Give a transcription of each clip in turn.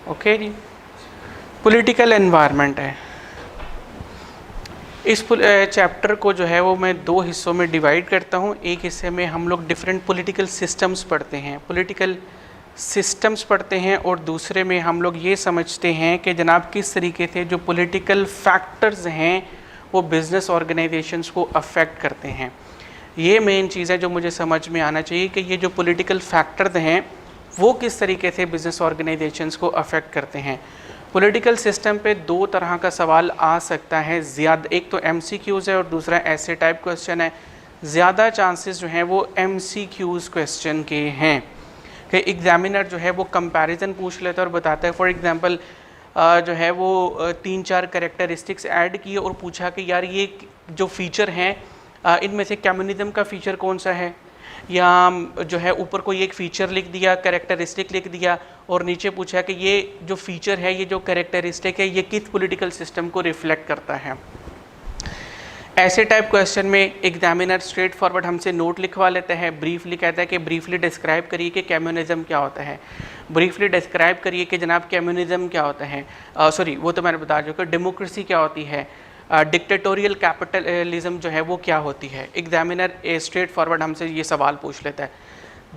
Okay जी। Political environment है। इस chapter को जो है वो मैं दो हिस्सों में डिवाइड करता हूँ। एक हिस्से में हम लोग डिफरेंट पॉलिटिकल सिस्टम्स पढ़ते हैं, पॉलिटिकल सिस्टम्स पढ़ते हैं, और दूसरे में हम लोग ये समझते हैं कि जनाब किस तरीके से जो पॉलिटिकल फैक्टर्स हैं वो बिज़नेस ऑर्गेनाइजेशंस को अफेक्ट करते हैं। ये मेन चीज़ है जो मुझे समझ में आना चाहिए कि ये जो पॉलिटिकल फैक्टर्स हैं वो किस तरीके से बिज़नेस ऑर्गेनाइजेशंस को अफेक्ट करते हैं। पॉलिटिकल सिस्टम पे दो तरह का सवाल आ सकता है ज़्यादा, एक तो MCQs है और दूसरा ऐसे टाइप क्वेश्चन है। ज़्यादा चांसेस जो हैं वो MCQs क्वेश्चन के हैं कि एग्जामिनर जो है वो कंपैरिजन पूछ लेता है और बताता है। फॉर एग्जांपल जो है वो 3-4 कैरेक्टरिस्टिक्स ऐड किए और पूछा कि यार ये जो फ़ीचर हैं इनमें से कम्युनिज्म का फ़ीचर कौन सा है, या जो है ऊपर कोई एक फ़ीचर लिख दिया, कैरेक्टरिस्टिक लिख दिया, और नीचे पूछा कि ये जो फ़ीचर है, ये जो कैरेक्टरिस्टिक है, ये किस पॉलिटिकल सिस्टम को रिफ्लेक्ट करता है। ऐसे टाइप क्वेश्चन में एग्जामिनर स्ट्रेट फॉरवर्ड हमसे नोट लिखवा लेता है, ब्रीफली कहता है कि ब्रीफली डिस्क्राइब करिए कि कम्युनिज्म क्या होता है, ब्रीफली डिस्क्राइब करिए कि जनाब कम्युनिज्म क्या होता है, सॉरी वो तो मैंने बता चुका, डेमोक्रेसी क्या होती है, डिक्टेटोरियल कैपिटलिज्म जो है वो क्या होती है। एग्जामिनर स्ट्रेट फॉरवर्ड हमसे ये सवाल पूछ लेता है।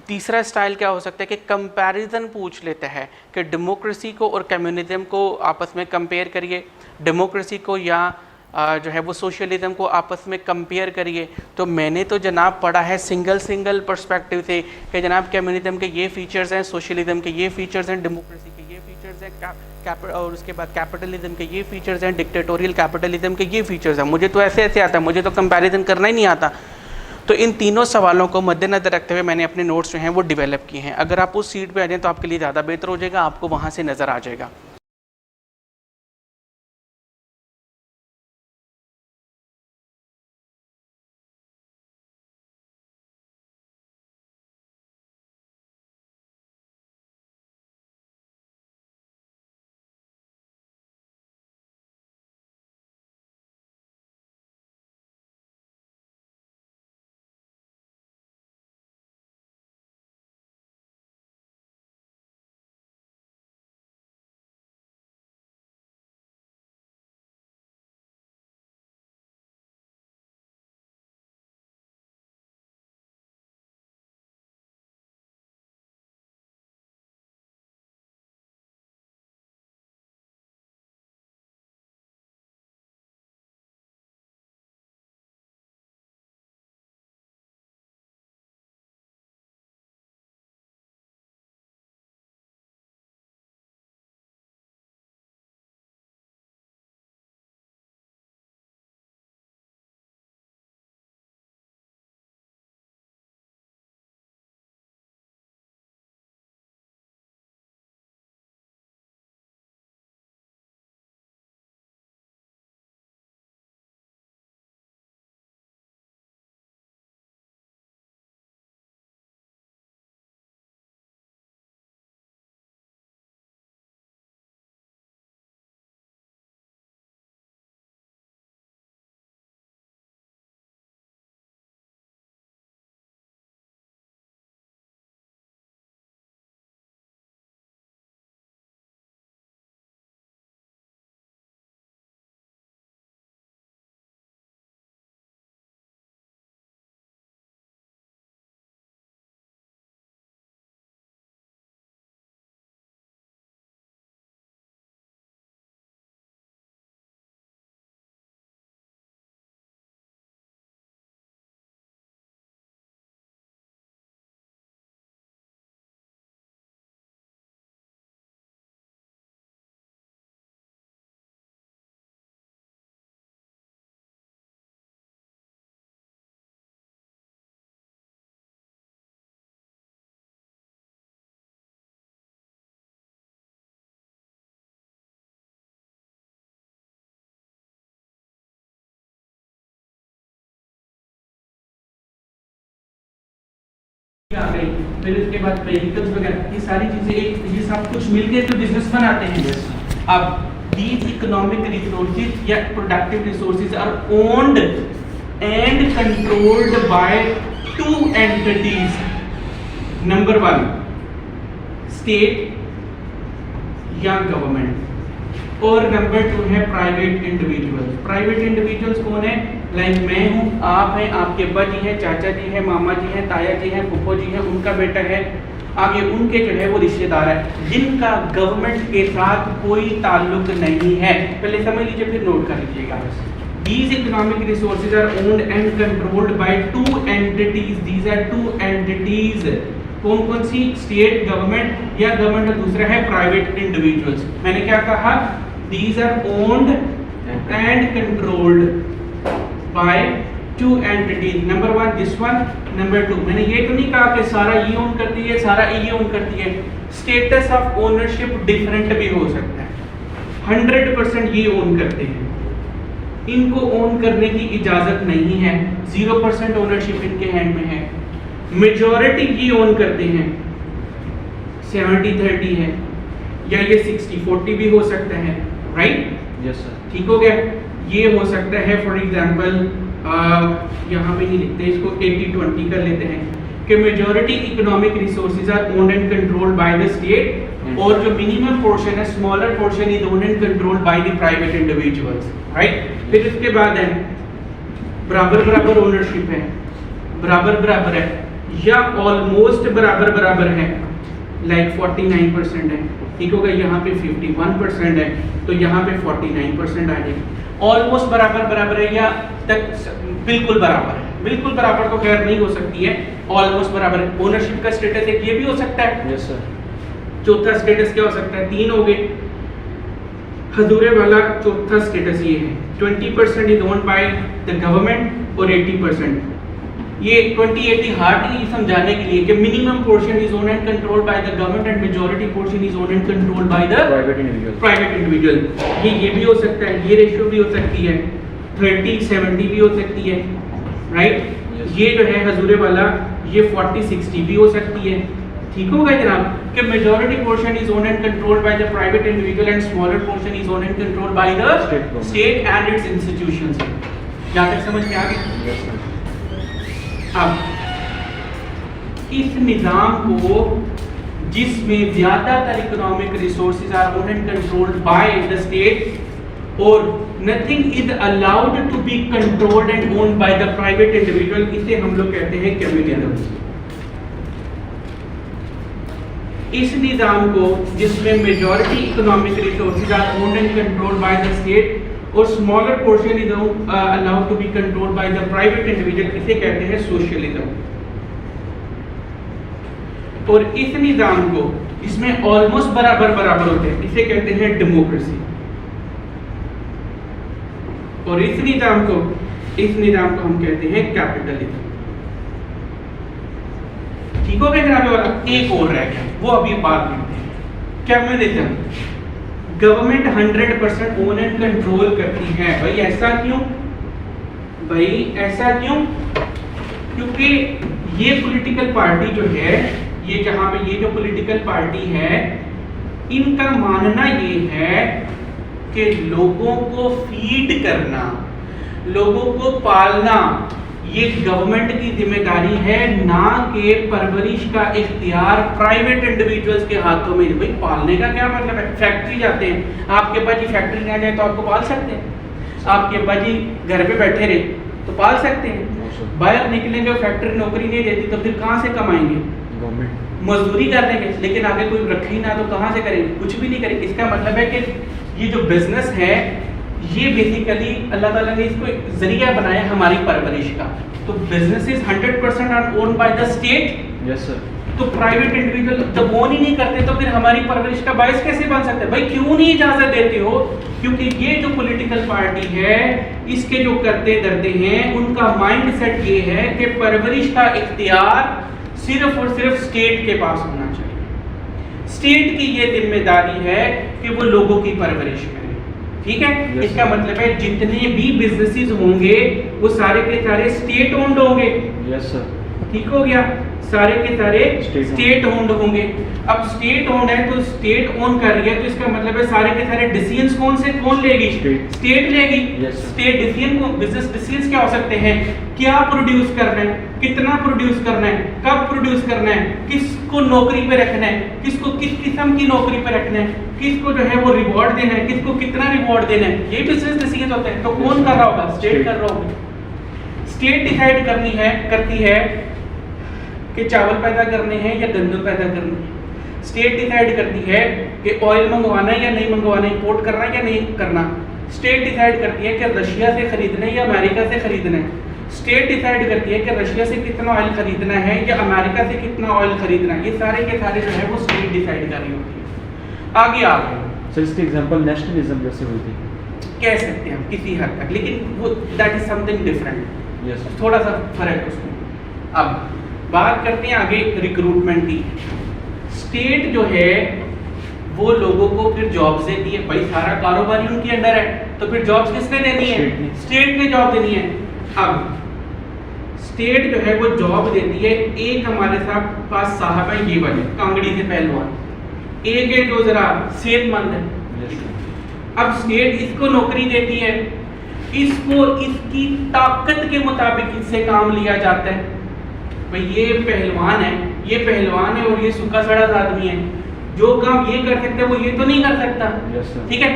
तीसरा स्टाइल क्या हो सकता है कि कंपैरिजन पूछ लेता है कि डेमोक्रेसी को और कम्युनिज्म को आपस में कंपेयर करिए, डेमोक्रेसी को या जो है वो सोशलिज्म को आपस में कंपेयर करिए। तो मैंने तो जनाब पढ़ा है सिंगल पर्सपेक्टिव से कि जनाब कम्युनिज्म के ये फीचर्स हैं, सोशलिज्म के ये फीचर्स हैं, डेमोक्रेसी के ये फीचर्स हैं, और उसके बाद कैपिटलिज्म के ये फीचर्स हैं, डिक्टेटोरियल कैपिटलिज्म के ये फीचर्स हैं। मुझे तो ऐसे आता है, मुझे तो कंपैरिजन करना ही नहीं आता। तो इन तीनों सवालों को मद्देनजर रखते हुए मैंने अपने नोट्स जो हैं वो डेवलप किए हैं। अगर आप उस सीट पे आ जाएँ तो आपके लिए ज़्यादा बेहतर हो जाएगा, आपको वहाँ से नज़र आ जाएगा। आ गई, फिर उसके बाद वेहिकल्स वगैरह, ये सारी चीजें ये सब कुछ मिलके तो बिजनेस बनाते हैं। अब these economic resources या productive resources are owned and controlled by two entities. Number one, state या गवर्नमेंट। और नंबर 2 है प्राइवेट इंडिविजुअल्स। प्राइवेट इंडिविजुअल्स कौन है? लाइक मैं हूँ, आप हैं, आपके अब्बा जी हैं, चाचा जी हैं, मामा जी हैं, ताया जी हैं, फूफो जी हैं, उनका बेटा है, आगे उनके जो है वो रिश्तेदार है जिनका गवर्नमेंट के साथ कोई ताल्लुक नहीं है। पहले समझ लीजिए फिर नोट कर लीजिएगा। These economic resources are owned and controlled by two entities. These are two entities. कौन कौन सी? स्टेट गवर्नमेंट या गवर्नमेंट और दूसरा है प्राइवेट इंडिविजुअल्स। मैंने क्या कहा? These are owned and controlled by two entities. Number 1 this one, number 2। मैंने ये तो नहीं कहा कि सारा ये ओन करती है, सारा ये ओन करती है। स्टेटस ऑफ ओनरशिप डिफरेंट भी हो सकता है। 100% ये ओन करते हैं, इनको ओन करने की इजाजत नहीं है, 0% ओनरशिप इनके हैंड में है। मेजॉरिटी ये ओन करते हैं, 70-30 है, या ये 60-40 भी हो सकता है, राइट? Yes sir. ठीक हो गया। ये हो सकता है फॉर एग्जांपल, यहाँ पे नहीं लिखते इसको, 80-20 कर लेते हैं कि majority economic resources are owned and controlled by the state, और जो मिनिमम पोर्शन है, smaller portion is owned and controlled by the private individuals, right? फिर इसके बाद है बराबर बराबर ओनरशिप है, बराबर बराबर है या ऑलमोस्ट बराबर बराबर है, लाइक 49% है, ठीक होगा। यहाँ पे 51% है तो यहाँ पे 49% आ जाएगी। ऑलमोस्ट बराबर बराबर है या तक बिल्कुल बराबर है। बिल्कुल बराबर तो खैर नहीं हो सकती है, ऑलमोस्ट बराबर है। ओनरशिप का स्टेटस एक ये भी हो सकता है। Yes sir. चौथा स्टेटस क्या हो सकता है? 3 हो गए। हजूरे वाला चौथा स्टेटस ये है, 20% is owned by the government और 80%। ये 20-80 हार्ड नहीं समझाने के लिए कि minimum portion is owned and controlled by the government and majority portion is owned and controlled by the private individual. ये भी हो सकता है, ये रेशियो भी हो सकती है, 30-70 भी हो सकती है, राइट? ये जो है हजूरे वाला ये 40-60 भी हो सकती है। ठीक होगा जनाब कि majority portion is owned and controlled by the private individual and smaller portion is owned and controlled by the state and it's institutions. यहाँ तक समझ में आ गई? अब इस निज़ाम को जिसमें ज़्यादातर economic resources are owned and controlled by the state और nothing is allowed to be controlled and owned by the private individual, इसे हम लोग कहते हैं कम्युनिज्म। इस निज़ाम को जिसमें majority economic resources are owned and controlled by the state और smaller portion is allowed to be controlled by the private individual, इसे कहते हैं सोशलिज्म। और इस निज़ाम को जिसमें ऑलमोस्ट बराबर बराबर होते हैं, इसे कहते हैं डेमोक्रेसी। और इस निज़ाम को हम कहते हैं कैपिटलिज्म। ठीक हो गया जनाब वाला? एक और रह गया, वो अभी बात करते हैं। Communism. Government 100% own and control करती है। भाई ऐसा क्यों? क्योंकि ये पॉलिटिकल पार्टी जो है, ये जहां पे ये जो पॉलिटिकल पार्टी है, इनका मानना ये है कि लोगों को फीड करना, लोगों को पालना ये गवर्नमेंट की जिम्मेदारी है, ना कि परवरिश का इख्तियार प्राइवेट इंडिविजुअल्स के हाथों में। भाई पालने का क्या मतलब है? फैक्ट्री जाते हैं, आपके अब्बा जी फैक्ट्री ना जाए तो आपको पाल सकते हैं? आपके अब्बा जी घर पे बैठे रहे तो पाल सकते हैं? बाहर निकलेंगे, फैक्ट्री नौकरी नहीं देती तो फिर कहाँ से कमाएंगे? मजदूरी कर लेंगे, लेकिन आगे कोई रखे ही ना तो कहाँ से करेंगे? कुछ भी नहीं करेंगे। इसका मतलब है कि ये जो बिजनेस है, ये बेसिकली अल्लाह ताला ने इसको जरिया बनाया हमारी परवरिश का। तो businesses 100% are owned by the state. Yes sir. तो प्राइवेट इंडिविजुअल जब ओन ही नहीं करते तो फिर हमारी परवरिश का बायस कैसे बन सकता है? भाई क्यों नहीं इजाजत देते हो? क्योंकि ये जो पॉलिटिकल पार्टी है, इसके जो करते धरते हैं, उनका माइंड सेट ये है कि परवरिश का इख्तियार सिर्फ और सिर्फ स्टेट के पास होना चाहिए। स्टेट की ये जिम्मेदारी है कि वो लोगों की परवरिश करे। ठीक है? इसका मतलब है जितने भी बिजनेसेस होंगे वो सारे के सारे स्टेट ओन्ड होंगे। Yes sir. ठीक हो गया? सारे के सारे State स्टेट ओन्ड होंगे। अब स्टेट ओन्ड है तो स्टेट ओन कर रही है, तो इसका मतलब है सारे के सारे डिसीजंस कौन लेगी? स्टेट लेगी। Yes, sir. स्टेट डिसीजन को, बिजनेस डिसीजंस क्या हो सकते हैं? क्या प्रोड्यूस करना है, कितना प्रोड्यूस करना है, कब प्रोड्यूस करना है, किसको नौकरी पे रखना है, किसको किस किस्म की नौकरी पे रखना है, किसको जो है वो रिवॉर्ड देना है, किसको कितना रिवॉर्ड देना है, ये बिजनेस डिसीजन होते हैं। तो कौन कर रहा होगा? स्टेट कर रहा होगा। स्टेट डिसाइड करती है कि चावल पैदा करने हैं या गंदम पैदा करने हैं। स्टेट डिसाइड करती है कि ऑयल मंगवाना है या नहीं मंगवाना, इंपोर्ट करना है या नहीं करना। स्टेट डिसाइड करती है कि रशिया से खरीदना है या अमेरिका से खरीदना है। स्टेट डिसाइड करती है कि रशिया से कितना ऑयल खरीदना है या अमेरिका से कितना ऑयल खरीदना है। ये सारे के सारे जो है वो स्टेट डिसाइड कर रही होती है। आगे आप सर इसके एग्जांपल नेशनलिज्म जैसे होती है, कह सकते हैं हम किसी हद तक, लेकिन वो that is something different, yes थोड़ा सा फर्क उसमें। अब बात करते हैं आगे रिक्रूटमेंट की। स्टेट जो है वो लोगों को फिर जॉब्स देती है, भाई सारा कारोबार ही उनके अंडर है, तो फिर जॉब्स किसने देनी है? स्टेट ने जॉब देनी है। अब स्टेट जो है वो जॉब देती है। एक हमारे पास साहब है ये वाले कांगड़ी से पहलवान, एक है जो जरा सेहतमंद है। अब स्टेट इसको नौकरी देती है, इसको इसकी ताकत के मुताबिक इससे काम लिया जाता है। भाई ये पहलवान है और ये सूखा सड़ा आदमी है, जो काम ये कर सकता है वो ये तो नहीं कर सकता, ठीक है।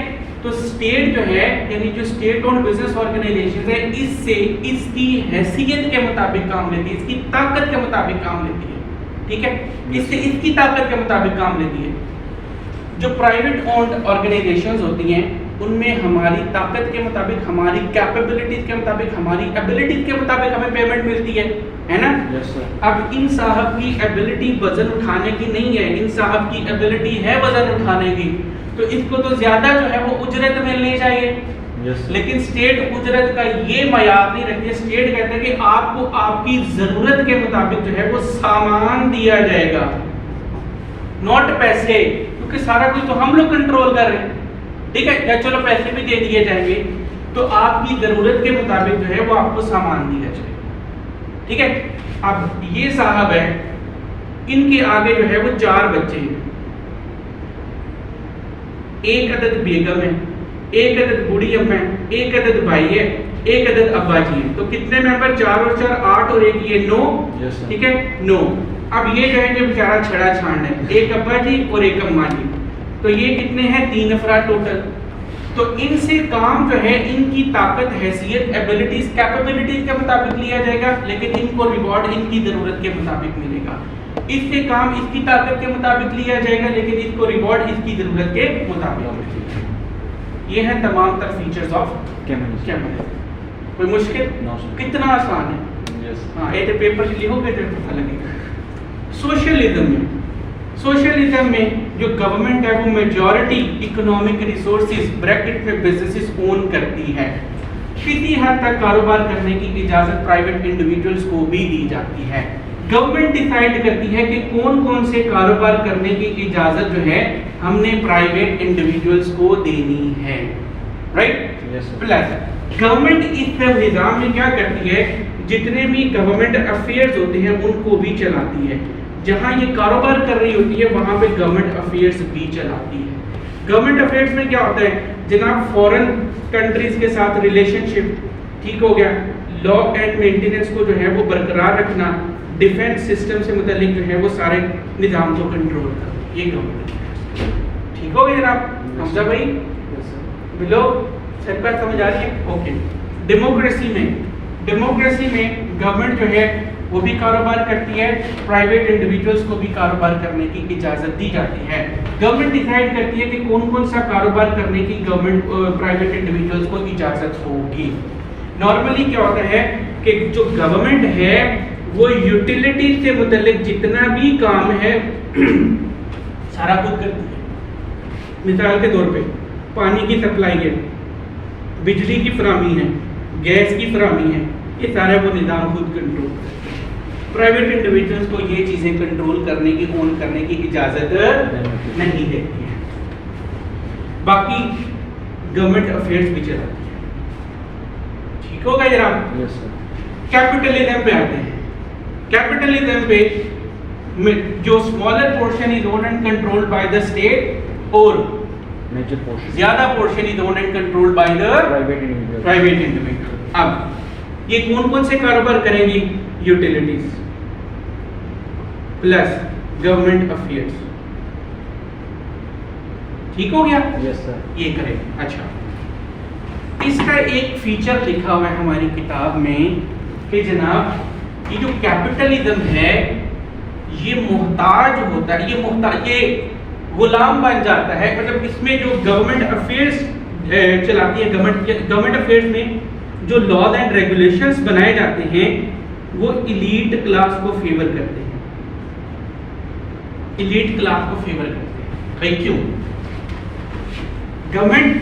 तो स्टेट जो है यानी जो स्टेट ओन्ड बिजनेस ऑर्गेनाइजेशन है, इससे इसकी हैसियत के मुताबिक काम लेती है, इसकी ताकत के मुताबिक काम लेती है, ठीक है। इससे इसकी ताकत के मुताबिक काम लेती है। जो प्राइवेट ओन्ड ऑर्गेनाइजेशंस होती हैं उनमें हमारी ताकत के मुताबिक, हमारी कैपेबिलिटीज के मुताबिक, हमारी एबिलिटीज के मुताबिक हमें पेमेंट मिलती है ना? Yes sir. अब इन साहब की एबिलिटी वजन उठाने की नहीं है, इन साहब की एबिलिटी है वजन उठाने की, तो इसको तो ज्यादा जो है वो उजरत मिलनी चाहिए। yes, लेकिन स्टेट उजरत का ये मयार नहीं रखती है। स्टेट कहते हैं कि आपको आपकी जरूरत के मुताबिक जो है वो सामान दिया जाएगा, नॉट पैसे, क्योंकि सारा कुछ तो हम लोग कंट्रोल कर रहे हैं, ठीक है। या चलो पैसे भी दे दिए जाएंगे, तो आपकी जरूरत के मुताबिक जो है वो आपको सामान दिया जाएगा, ठीक है। अब ये साहब है, इनके आगे जो है वो 4 बच्चे हैं, एक अदद बेगम है, एक अदद बूढ़ी अम्मा है, एक अदद भाई है, एक अदद अब्बा जी है। तो कितने मेंबर? 4 और 4 8 और एक ये 9, ठीक है 9। अब ये जो है ये बेचारा छड़ा छांड है, एक अब्बा जी और एक अम्मा जी, तो ये कितने हैं? 3 अफराद टोटल। तो इनसे काम जो है इनकी ताकत, हैसियत, एबिलिटीज, कैपेबिलिटीज के मुताबिक लिया जाएगा, लेकिन इनको रिवॉर्ड इनकी जरूरत के मुताबिक मिलेगा। इससे काम इसकी ताकत के मुताबिक लिया जाएगा, लेकिन इसको रिवॉर्ड इसकी जरूरत के मुताबिक मिलेगा। ये है तमाम तर फीचर्स ऑफ कैपिटलिज्म। कोई मुश्किल? कितना आसान है। हाँ, ये तो पेपर से लिखोगे तो पता लगेगा। सोशलिज्म में जो गवर्नमेंट है वो मेजॉरिटी इकोनॉमिक रिसोर्सेज ब्रैकेट में बिजनेसेस ओन करती है। किसी हद तक कारोबार करने की इजाजत प्राइवेट इंडिविजुअल्स को भी दी जाती है। गवर्नमेंट डिसाइड करती है कि कौन कौन से कारोबार करने की इजाजत जो है हमने प्राइवेट इंडिविजुअल्स को देनी है, राइट। प्लस गवर्नमेंट इस निजाम में क्या करती है, जितने भी गवर्नमेंट अफेयर्स होते हैं उनको भी चलाती है। जहां ये कारोबार कर रही होती है वहां पे गवर्नमेंट अफेयर्स भी चलाती है। गवर्नमेंट अफेयर्स में क्या होता है जनाब? फॉरेन कंट्रीज के साथ रिलेशनशिप, ठीक हो गया, लॉ एंड मेंटेनेंस को जो है वो बरकरार रखना, डिफेंस सिस्टम से मुतालिक जो है वो सारे निज़ाम को कंट्रोल करना, ये गवर्नमेंट। ठीक हो गया जनाब? हमजा भाई बिलो सर बात समझ आ रही है? ओके। डेमोक्रेसी में गवर्नमेंट जो है वो भी कारोबार करती है, प्राइवेट इंडिविजुअल्स को भी कारोबार करने की इजाज़त दी जाती है। गवर्नमेंट डिसाइड करती है कि कौन कौन सा कारोबार करने की गवर्नमेंट प्राइवेट इंडिविजुअल्स को इजाज़त होगी। नॉर्मली क्या होता है कि जो गवर्नमेंट है वो यूटिलिटी से मुतल्लिक जितना भी काम है सारा खुद करती है। मिसाल के तौर पे पानी की सप्लाई है, बिजली की फराहमी है, गैस की फराहमी है, ये सारा वो निज़ाम खुद कंट्रोल करता है। प्राइवेट इंडिविजुअल्स को ये चीज़ें कंट्रोल करने की, ओन करने की इजाज़त नहीं देती है। बाकी गवर्नमेंट अफेयर्स भी चलाती है। ठीक होगा जनाब? कैपिटलिज्म पे आते हैं। कैपिटलिज्म पे जो smaller portion is owned and controlled by the state और मेजर पोर्शन ज्यादा portion is owned and controlled by the private individual. अब ये कौन कौन से कारोबार करेंगी? यूटिलिटीज प्लस गवर्नमेंट अफेयर्स, ठीक हो गया? Yes sir. ये करेंगे। अच्छा, इसका एक फीचर लिखा हुआ है हमारी किताब में कि जनाब ये जो कैपिटलिज्म है ये मोहताज होता है, ये गुलाम बन जाता है। मतलब इसमें जो गवर्नमेंट अफेयर्स चलाती है, गवर्नमेंट अफेयर्स में जो लॉज एंड रेगुलेशंस बनाए जाते हैं वो इलीट क्लास को फेवर करते हैं, इलीट क्लास को फेवर करते हैं। भाई क्यों? गवर्नमेंट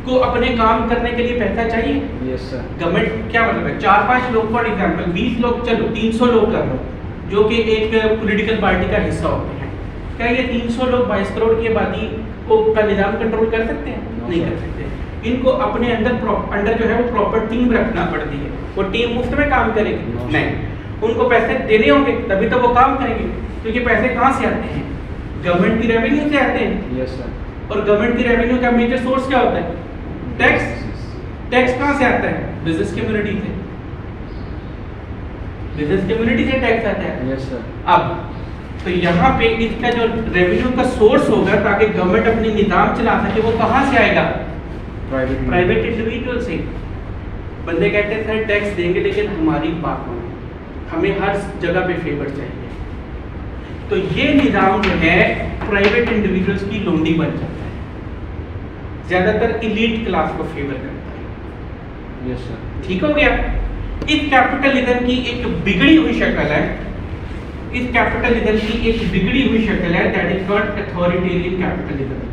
को अपने काम करने के लिए पैसा चाहिए। Yes sir. गवर्नमेंट क्या मतलब है? 4-5 लोग फॉर एग्जांपल 20 लोग, चलो 300 लोग कर लो, जो कि एक पॉलिटिकल पार्टी का हिस्सा होते हैं। क्या ये 300 लोग 22 करोड़ की आबादी को का निजाम कंट्रोल कर सकते हैं? नहीं कर सकते। इनको अपने अंडर जो है वो प्रॉपर टीम रखना पड़ती है। वो टीम मुफ्त में काम करेगी? नहीं, उनको पैसे देने होंगे तभी तो वो काम करेंगे। क्योंकि पैसे कहाँ से आते हैं? गवर्नमेंट की रेवेन्यू से आते हैं। Yes sir. और गवर्नमेंट की रेवेन्यू का मेजर सोर्स क्या होता है? टैक्स। टैक्स कहाँ से आता है? बिजनेस कम्युनिटी से। बिजनेस कम्युनिटी से टैक्स आता है। Yes sir. अब तो यहाँ पे इसका जो रेवेन्यू का सोर्स होगा ताकि गवर्नमेंट अपनी निजाम चला सके, वो कहाँ से आएगा? प्राइवेट इंडिविजुअल से। बंदे कहते हैं सर टैक्स देंगे लेकिन हमारी बात मानो, हमें हर जगह पे फेवर चाहिए। तो ये निजाम जो है प्राइवेट इंडिविजुअल्स की लोंडी बन जाता है, ज्यादातर इलीट क्लास को फेवर करता है। Yes sir. ठीक हो गया? इस कैपिटलिज्म की एक बिगड़ी हुई शक्ल है, इस कैपिटलिज्म की एक बिगड़ी हुई शक्ल है, that is called authoritarian capitalism.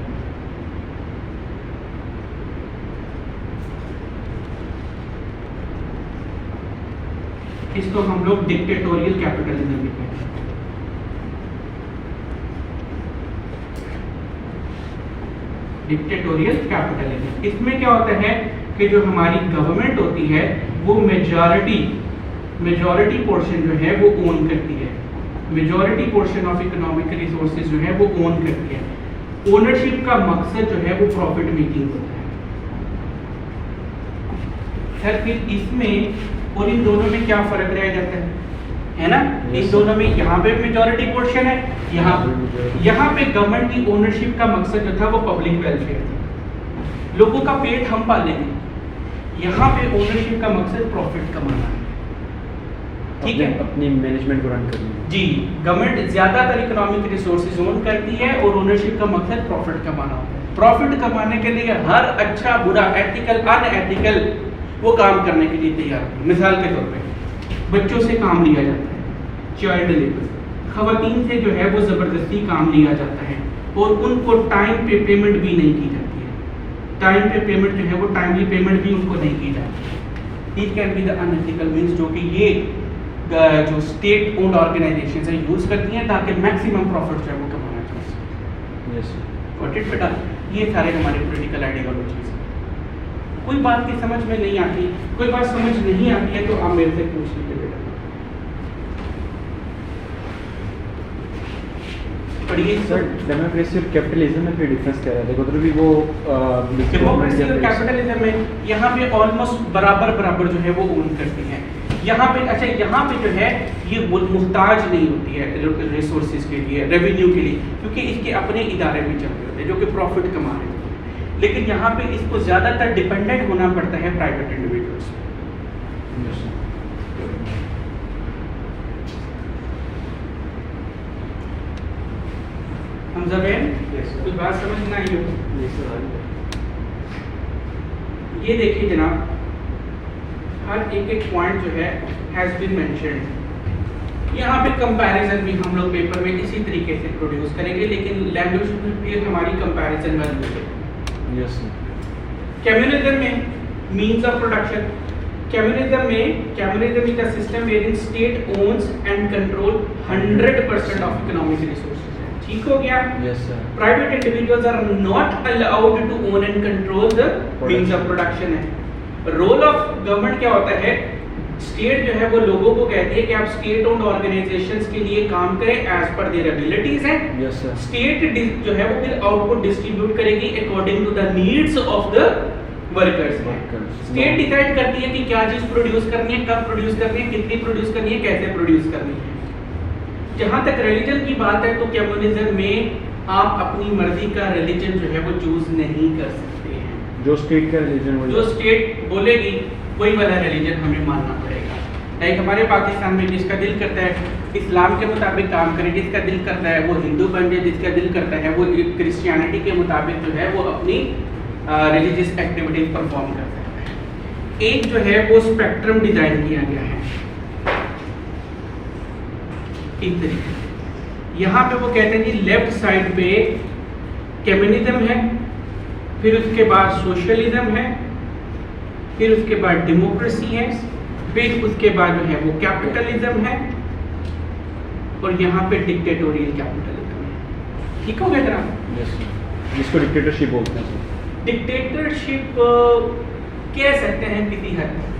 इसको हम लोग डिक्टेटोरियल कैपिटलिज्म भी कहते हैं। डिक्टेटोरियल कैपिटलिज्म, इसमें क्या होता है कि जो हमारी गवर्नमेंट होती है वो मेजॉरिटी पोर्शन जो है वो ओन करती है, majority portion of economic resources जो है वो ओन करती है। ओनरशिप का मकसद जो है वो प्रॉफिट मेकिंग होता है। सर फिर इसमें और इन दोनों में क्या फर्क रह जाता है ना? इन दोनों में यहाँ पे मेजॉरिटी पोर्शन है, यहाँ पे गवर्नमेंट की ओनरशिप का मकसद जो था वो पब्लिक वेलफेयर था, लोगों का पेट हम पालेंगे। यहाँ पे ओनरशिप का मकसद प्रॉफिट कमाना है। ठीक है, अपनी मैनेजमेंट को रन करनी है। जी, गवर्नमेंट ज्यादातर इकोनॉमिक रिसोर्सेज ओन करती है और ओनरशिप का मकसद प्रॉफिट कमाना होता है। प्रॉफिट कमाने के लिए हर अच्छा बुरा, एथिकल अनएथिकल वो काम करने के लिए तैयार है। मिसाल के तौर पे बच्चों से काम लिया जाता है, चाइल्ड लेबर, खवातीन से जो है वो ज़बरदस्ती काम लिया जाता है और उनको टाइम पे पेमेंट भी नहीं की जाती है। टाइम पे पेमेंट जो है वो टाइमली पेमेंट भी उनको नहीं की जाती। This can be the unethical means जो कि ये जो स्टेट ओन्ड ऑर्गेनाइजेशन है यूज़ करती हैं ताकि मैक्सिमम प्रॉफिट जो है वो कमाना चाह सकें। यस गॉट इट बेटा? ये सारे हमारे पॉलिटिकल आइडियोलॉजीज हैं। कोई बात की समझ में नहीं आती, कोई बात समझ नहीं आती है तो आप मेरे से पूछ लीजिए बेटा। पढ़िए सर, डेमोक्रेसी और कैपिटलिज्म में फिर डिफरेंस क्या है? उधर भी वो डेमोक्रेसी और कैपिटलिज्म में यहाँ पे ऑलमोस्ट बराबर जो है वो ओन करती हैं। यहाँ पे अच्छा, यहाँ पे जो है ये मुहताज नहीं होती है रिसोर्सेज के लिए, रेवेन्यू के लिए, क्योंकि इसके अपने इदारे भी चल रहे होते हैं जो कि प्रॉफिट कमा रहे होते हैं। लेकिन यहाँ पे इसको ज़्यादातर डिपेंडेंट होना पड़ता है प्राइवेट इंडिविजुअल्स पे। हम जबेन कुछ बात समझ ना आई हो? ये देखिए जनाब, हर एक पॉइंट जो है हैज़ बीन मेंशन्ड। यहाँ पे कंपैरिजन भी हम लोग पेपर में इसी तरीके से प्रोड्यूस करेंगे, लेकिन लैंग्वेज में हमारी कंपैरिजन वाली है। यस कम्युनिज्म में means of production, communism is a system wherein state owns and control 100% of economic resources. ठीक हो गया? Yes sir. Private individuals are not allowed to own and control the means of production है। Role of government क्या होता है? State जो है वो लोगों को कहती है कि आप स्टेट ओन्ड ऑर्गेनाइजेशंस के लिए काम करें एज पर देयर एबिलिटीज हैं। Yes sir. स्टेट जो है वो फिर आउटपुट डिस्ट्रीब्यूट करेगी according to the needs of the workers. State decide करती है कि क्या चीज प्रोड्यूस करनी है, कब प्रोड्यूस करनी है, कितनी प्रोड्यूस करनी है, कैसे प्रोड्यूस करनी है। जहां तक रिलीजन की बात है तो कम्युनिज्म में आप अपनी मर्जी का रिलीजन जो है वो चूज नहीं कर सकते हैं। जो स्टेट का रिलीजन हो, जो स्टेट बोलेगी वही वाला रिलीजन हमें मानना पड़ेगा। लाइक हमारे पाकिस्तान में जिसका दिल करता है इस्लाम के मुताबिक काम करे, जिसका दिल करता है वो हिंदू बन जाए, जिसका दिल करता है वो क्रिश्चियनिटी के मुताबिक जो है वो अपनी रिलीजियस एक्टिविटीज परफॉर्म कर सकता है। एक जो है वो स्पेक्ट्रम डिजाइन किया गया है इस तरीके से। यहाँ पे वो कहते हैं कि लेफ्ट साइड पे कम्युनिज्म है, फिर उसके बाद सोशलिज्म है, फिर उसके बाद डेमोक्रेसी है, फिर उसके बाद जो है वो कैपिटलिज्म है, और यहाँ पे डिक्टेटोरियल कैपिटलिज्म है। ठीक हो गया जनाब? Yes sir. जिसको डिक्टेटरशिप बोलते हैं सर। डिक्टेटरशिप कह सकते हैं किसी हद तक।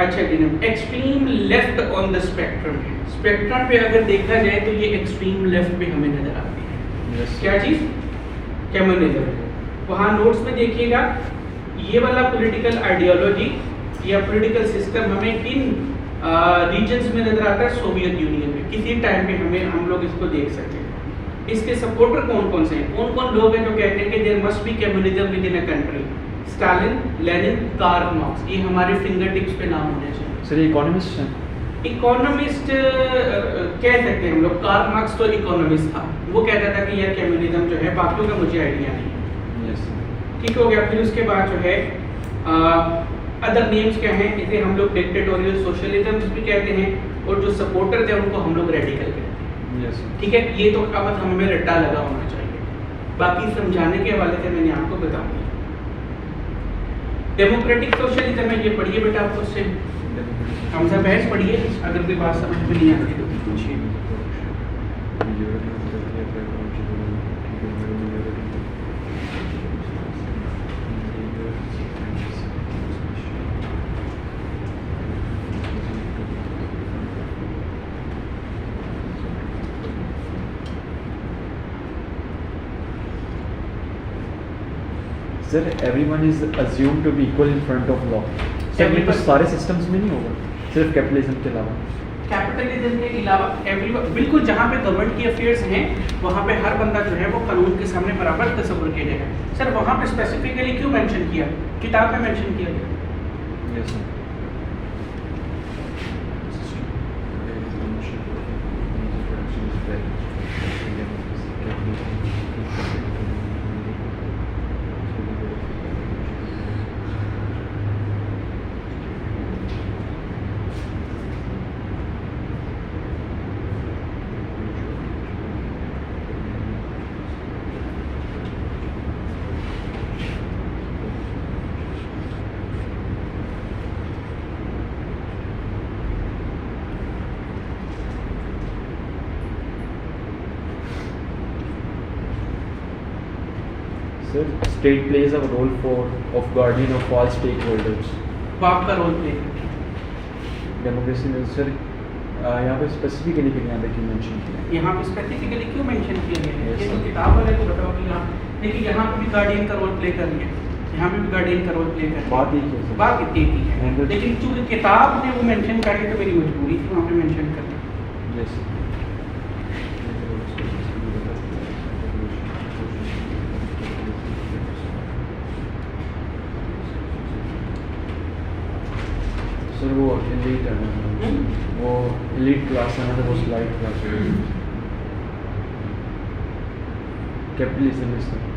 अच्छा जनाब, extreme left on the spectrum है। स्पेक्ट्रम पे अगर देखा जाए तो ये एक्सट्रीम लेफ्ट पे हमें नजर आती है। यस। क्या चीज? कम्युनिज्म। वहाँ नोट्स में देखिएगा ये वाला पॉलिटिकल आइडियोलॉजी या पॉलिटिकल सिस्टम हमें किन रीजन्स में नजर आता है? सोवियत यूनियन में। किसी टाइम पे हम लोग इसको देख सकते हैं। इसके सपोर्टर कौन कौन से हैं? कौन कौन लोग हैं जो कहते हैं कि there must be communism within a country? Stalin, Lenin, Karl Marx, ये हमारे फिंगर टिप्स पे नाम होने चाहिए। सर इकोनॉमिस्ट हैं? इकोनॉमिस्ट कह सकते हैं हम लोग। कार्ल मार्क्स तो इकोनॉमिस्ट था, वो कहता था कि यार कम्युनिज्म जो है, बाकियों का मुझे आइडिया नहीं है। यस। ठीक हो गया। फिर उसके बाद जो है अदर नेम्स क्या हैं? इसे हम लोग डिक्टेटोरियल सोशलिज्म भी कहते हैं, और जो सपोर्टर थे उनको हम लोग रेडिकल कहते हैं। यस। ठीक है, ये तो अब हमें रट्टा लगा होना चाहिए। बाकी समझाने के हवाले से मैंने आपको बता दिया। डेमोक्रेटिक सोशलिज्म है, ये पढ़िए बेटा आप उससे हमजा बहस पढ़िए, अगर कोई बात समझ में नहीं आती तो पूछिए। Sir everyone is assumed to be equal in front of law. Sir ये तो सारे सिस्टम्स में नहीं होगा, सिर्फ कैपिटलिज्म के अलावा। कैपिटलिज्म के अलावा एवरीवन, बिल्कुल जहाँ पे गवर्नमेंट की अफेयर्स हैं वहाँ पे हर बंदा जो है वो कानून के सामने बराबर तस्वुर किया जाएगा। सर वहाँ पे स्पेसिफिकली क्यों मेंशन किया? किताब में मेंशन किया गया। Yes sir. Sir, state plays a role of guardian of all stakeholders. वो आपका रोल प्ले। डेमोक्रेसी में सर यहाँ पे स्पेसिफिकली फिर यहाँ पे क्यों मेंशन किया है? यहाँ पे स्पेसिफिकली क्यों मेंशन किया गया है? Yes, ये तो sir. किताब वाले को बताओ कि यहाँ देखिए, यहाँ पे भी गार्डियन का रोल प्ले कर लिया, यहाँ पे भी गार्डियन का रोल प्ले कर लिया। बात एक ही है सर। बात इतनी ही है, And the- लेकिन चूंकि किताब ने वो मेंशन करी तो मेरी मजबूरी थी वहाँ पे मेंशन करना। Yes. सर वो एलीट है ना, वो एलीट क्लास है ना, वो स्लाइड क्लास है। कैपिटलिज्म में सर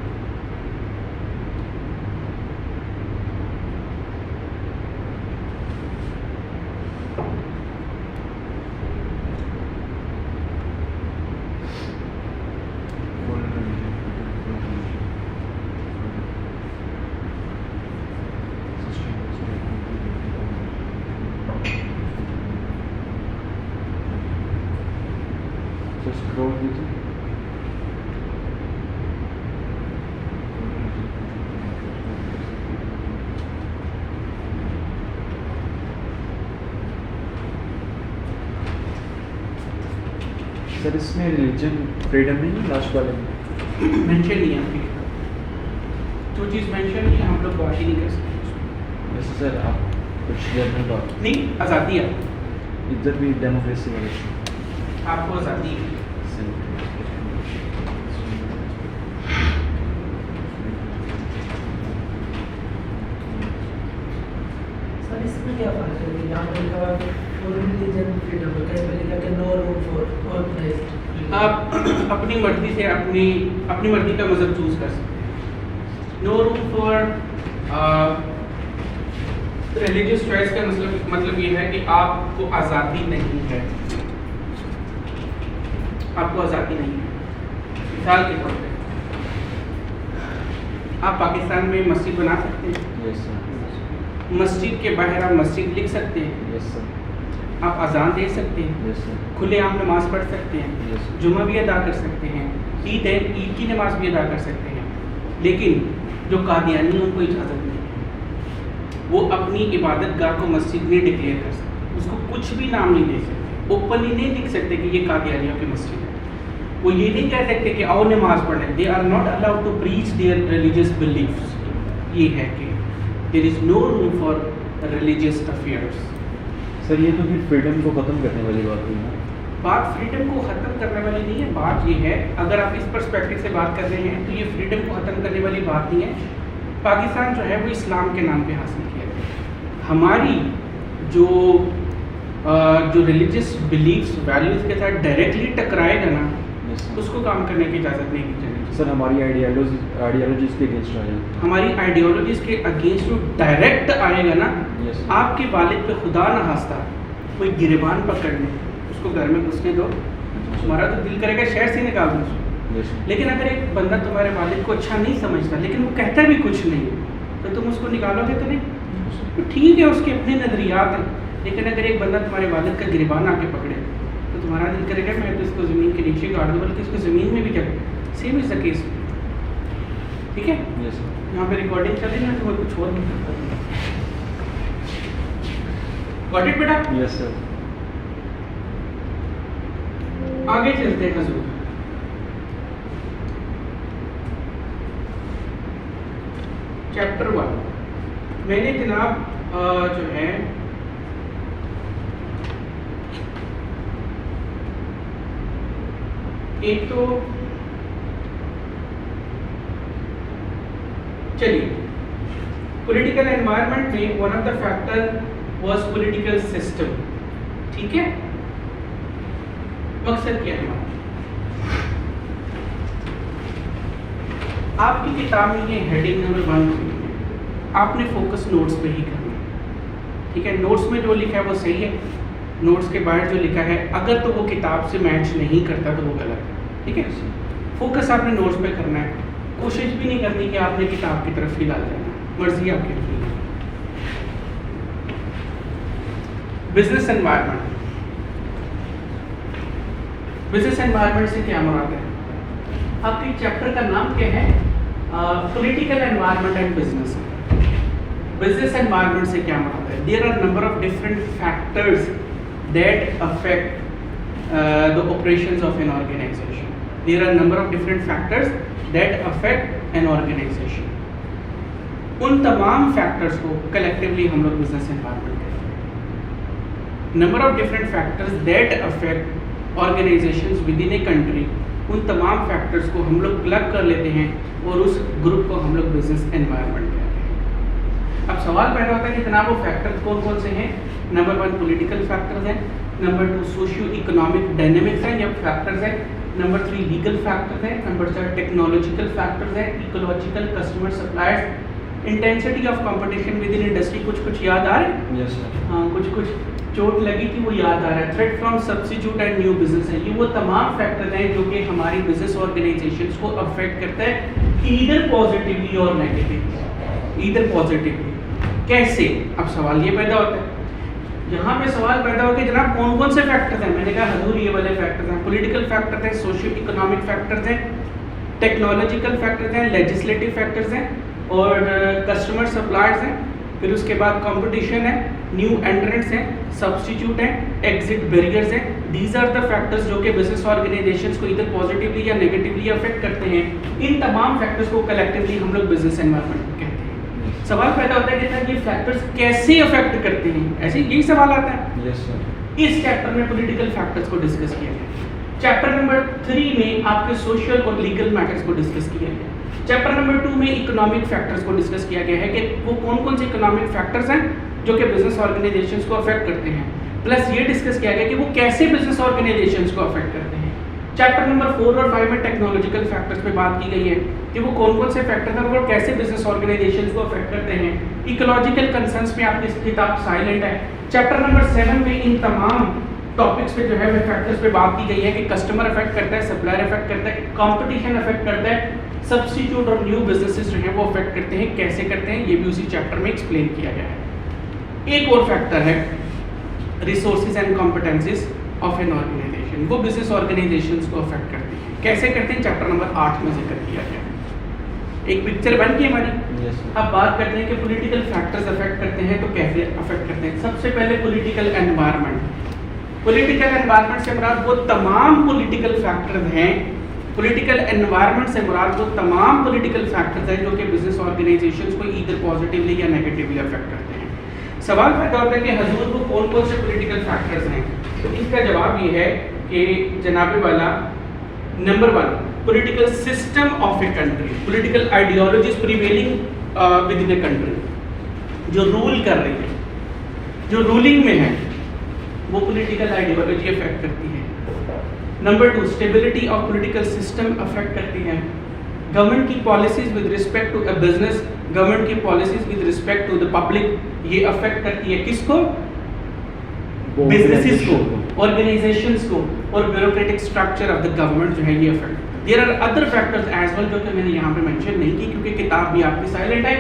स्क्रॉल कीजिए। सर इसमें रिलीजन फ्रीडम नहीं है लास्ट वाले में? मेंशन नहीं है आपकी किताब। जो चीज़ मेंशन नहीं है हम लोग बात ही नहीं कर सकते। वैसे सर आप कुछ जनरल बात नहीं, आज़ादी है, इधर भी डेमोक्रेसी वाले आपको आज़ादी है। सर इसमें क्या फ़र्क है कि यहाँ पर लिखा है फॉर रिलीजन फ्रीडम, कहीं पर लिखा है नो रूम फॉर ऑर्गेनाइज्ड। आप अपनी मर्जी से अपनी मर्जी का मज़हब चूज़ कर सकते हैं। No room for religious choice का मतलब ये है कि आपको आज़ादी नहीं है, आपको आज़ादी नहीं है। मिसाल के तौर पे आप पाकिस्तान में मस्जिद बना सकते हैं, यस सर, मस्जिद के बाहर आप मस्जिद लिख सकते हैं, यस सर, आप अजान दे सकते हैं, यस सर, खुलेआम नमाज पढ़ सकते हैं, यस सर, जुमा भी अदा कर सकते हैं, ईद है ईद की नमाज भी अदा कर सकते हैं। लेकिन जो कादियानी हैं उनको इजाज़त नहीं है, वो अपनी इबादत गाह को मस्जिद नहीं डिक्लेयर कर सकते, उसको कुछ भी नाम नहीं दे सकते, ओपनली नहीं लिख सकते कि ये कादियानियों की मस्जिद है। वो ये नहीं कह सकते कि आओ नमाज पढ़ें, they are not allowed to preach their religious beliefs. ये है कि there is no room for religious affairs. Sir ये तो फिर फ्रीडम को ख़त्म करने वाली बात हुई ना? बात फ्रीडम को ख़त्म करने वाली नहीं है, बात ये है अगर आप इस पर्सपेक्टिव से बात कर रहे हैं तो ये फ्रीडम को ख़त्म करने वाली बात नहीं है। पाकिस्तान जो है वो इस्लाम के नाम पे हासिल किया गया। हमारी जो रिलीजियस बिलीफ्स वैल्यूज़ के साथ डायरेक्टली टकराएगा ना, यस सर, उसको काम करने की इजाज़त नहीं दी जाएगी। सर हमारी आइडियोलॉजीज के अगेंस्ट आ जाए। हमारी आइडियोलॉजीज़ के अगेंस्ट जो डायरेक्ट आएगा ना, यस आपके वालिद पे खुदा न खास्ता कोई गिरबान पकड़ ले, उसको घर में घुसने दो, तुम्हारा तो दिल करेगा शहर से निकाल दो। यस लेकिन अगर एक बंदा तुम्हारे वालिद को अच्छा नहीं समझता लेकिन वो कहता भी कुछ नहीं है तो तुम उसको निकालोगे तो नहीं? तो ठीक है, उसके अपने नज़रियात हैं, लेकिन अगर एक बंदा तुम्हारे वालिद का गिरबान आके पकड़े तो तुम्हारा दिल करेगा मैं तो इसको ज़मीन के नीचे गाड़ दूँ, बल्कि इसको ज़मीन में भी क्या। Same is the case. ठीक है, यस यहाँ पे रिकॉर्डिंग चल रही है तो मैं कुछ और नहीं करता। गॉट इट बेटा? यस सर, आगे चलते हैं हजूर। चैप्टर 1 मैंने जनाब जो है एक तो चलिए पॉलिटिकल एनवायरनमेंट में one of the factor was political system. ठीक है, मकसद क्या है हमारा? आपकी किताब में ये हेडिंग नंबर 1 आपने फोकस नोट्स पे ही करना है। ठीक है, नोट्स में जो लिखा है वो सही है, नोट्स के बाहर जो लिखा है अगर तो वो किताब से मैच नहीं करता तो वो गलत है। ठीक है, फोकस आपने नोट्स पे करना है, कोशिश भी नहीं करनी कि आपने किताब की तरफ ही डाल जाना, मर्जी आपकी अपनी। बिजनेस एनवायरनमेंट, बिजनेस एनवायरनमेंट से क्या मुराद है? आपके चैप्टर का नाम क्या है? Political environment and business. Business environment से क्या मुराद है? There are number of different factors that affect the operations of an organization. There are number of different factors that affect an organization. उन तमाम फैक्टर्स को कलेक्टिवली हम लोग business environment कहते हैं। Number of different factors that affect organisations with in a country, उन तमाम factors को हम लोग क्लब कर लेते हैं और उस ग्रुप को हम लोग बिजनेस एनवायरनमेंट कहते हैं। अब सवाल पैदा होता है कि जनाब वो फैक्टर्स कौन कौन से हैं? नंबर 1 पॉलिटिकल फैक्टर्स हैं, नंबर 2 सोशियो इकोनॉमिक डायनेमिक्स हैं या फैक्टर्स हैं, नंबर 3 लीगल फैक्टर्स हैं, नंबर 4 टेक्नोलॉजिकल फैक्टर्स हैं, ecological, customer suppliers, intensity of competition with in industry. कुछ याद आ रहे हैं? यस सर, हाँ, कुछ चोट लगी थी वो याद आ रहा है। Threat from substitute and new business है, ये वो तमाम फैक्टर हैं जो कि हमारी बिजनेस ऑर्गेनाइजेशंस को अफेक्ट करता है, ईदर पॉजिटिवली और नेगेटिवली। ईदर पॉजिटिवली कैसे? अब सवाल ये पैदा होता है, यहाँ पे सवाल पैदा होता है जनाब कौन कौन से फैक्टर्स हैं? मैंने कहा हजूर ये वाले फैक्टर्स हैं, पॉलिटिकल फैक्टर्स हैं, सोशियो इकोनॉमिक फैक्टर्स हैं, टेक्नोलॉजिकल फैक्टर्स हैं, लेजिस्लेटिव फैक्टर्स हैं और कस्टमर सप्लायर्स हैं, फिर उसके बाद कंपटीशन है, न्यू एंट्रेंट्स हैं, सब्स्टिट्यूट हैं, एग्जिट बैरियर्स हैं। दीज आर द फैक्टर्स जो कि बिजनेस ऑर्गेनाइजेशंस को इधर पॉजिटिवली या नेगेटिवली अफेक्ट करते हैं। इन तमाम फैक्टर्स को कलेक्टिवली हम लोग बिजनेस एनवायरनमेंट कहते हैं। सवाल पैदा होता है कि सर ये फैक्टर्स कैसे अफेक्ट करते हैं, ऐसे यही सवाल आता है। Yes sir. इस चैप्टर में पॉलिटिकल फैक्टर्स को डिस्कस किया गया। चैप्टर नंबर 3 में आपके सोशल और लीगल मैटर्स को डिस्कस किया गया। चैप्टर नंबर 2 में इकोनॉमिक फैक्टर्स को डिस्कस किया गया है कि वो कौन कौन से इकोनॉमिक फैक्टर्स हैं जो कि बिजनेस ऑर्गेनाइजेशंस को अफेक्ट करते हैं, प्लस ये डिस्कस किया गया कि वो कैसे बिजनेस ऑर्गेनाइजेशंस को अफेक्ट करते हैं। चैप्टर नंबर 4 और 5 में टेक्नोलॉजिकल फैक्टर्स पे बात की गई है कि वो कौन कौन से फैक्टर्स हैं और कैसे बिजनेस ऑर्गेनाइजेशंस को अफेक्ट करते हैं। इकोलॉजिकल कंसर्न्स में आपकी किताब साइलेंट है। चैप्टर नंबर 7 में इन तमाम टॉपिक्स पे जो है फैक्टर्स पे बात की गई है कि कस्टमर अफेक्ट करता है, सप्लायर अफेक्ट करता है, कंपटीशन अफेक्ट करता है, सब्स्टिट्यूट और न्यू बिजनेसेस जो है वो अफेक्ट करते हैं। कैसे करते हैं ये भी उसी चैप्टर में एक्सप्लेन किया गया है। एक और फैक्टर है resources and competencies of an organization, वो बिजनेस ऑर्गेनाइजेशंस को अफेक्ट करते हैं। कैसे करते हैं चैप्टर नंबर 8 में जिक्र किया गया है। एक पिक्चर बन गई हमारी। अब बात करते हैं कि पॉलिटिकल फैक्टर्स अफेक्ट करते हैं तो कैसे अफेक्ट करते हैं। सबसे पहले पॉलिटिकल एनवायरनमेंट। पॉलिटिकल एनवायरनमेंट से मुराद वो तमाम पॉलिटिकल फैक्टर्स हैं, पॉलिटिकल एनवायरनमेंट से मुराद वो तमाम पॉलिटिकल फैक्टर्स हैं जो कि बिजनेस ऑर्गेनाइजेशंस को ईदर पॉजिटिवली या नेगेटिवली अफेक्ट करते हैं। सवाल पैदा होता है कि हजूर को कौन कौन से पॉलिटिकल फैक्टर्स हैं, तो इसका जवाब ये है कि जनाबे वाला number 1 political system of a country, political ideologies prevailing with in a country, जो रूल कर रही है, जो रूलिंग में है, वो पॉलिटिकल आइडियोलॉजी अफेक्ट करती है। Number 2 stability of political system affect करती है। गवर्नमेंट की policies with respect to a business, government की policies with respect to the public, ये अफेक्ट करती है किसको? बिजनेसेस को, ऑर्गेनाइजेशंस को, और bureaucratic structure of the government जो है ये affect. There are other factors as well जो कि मैंने यहाँ पे मेंशन नहीं की क्योंकि किताब भी आपकी साइलेंट है,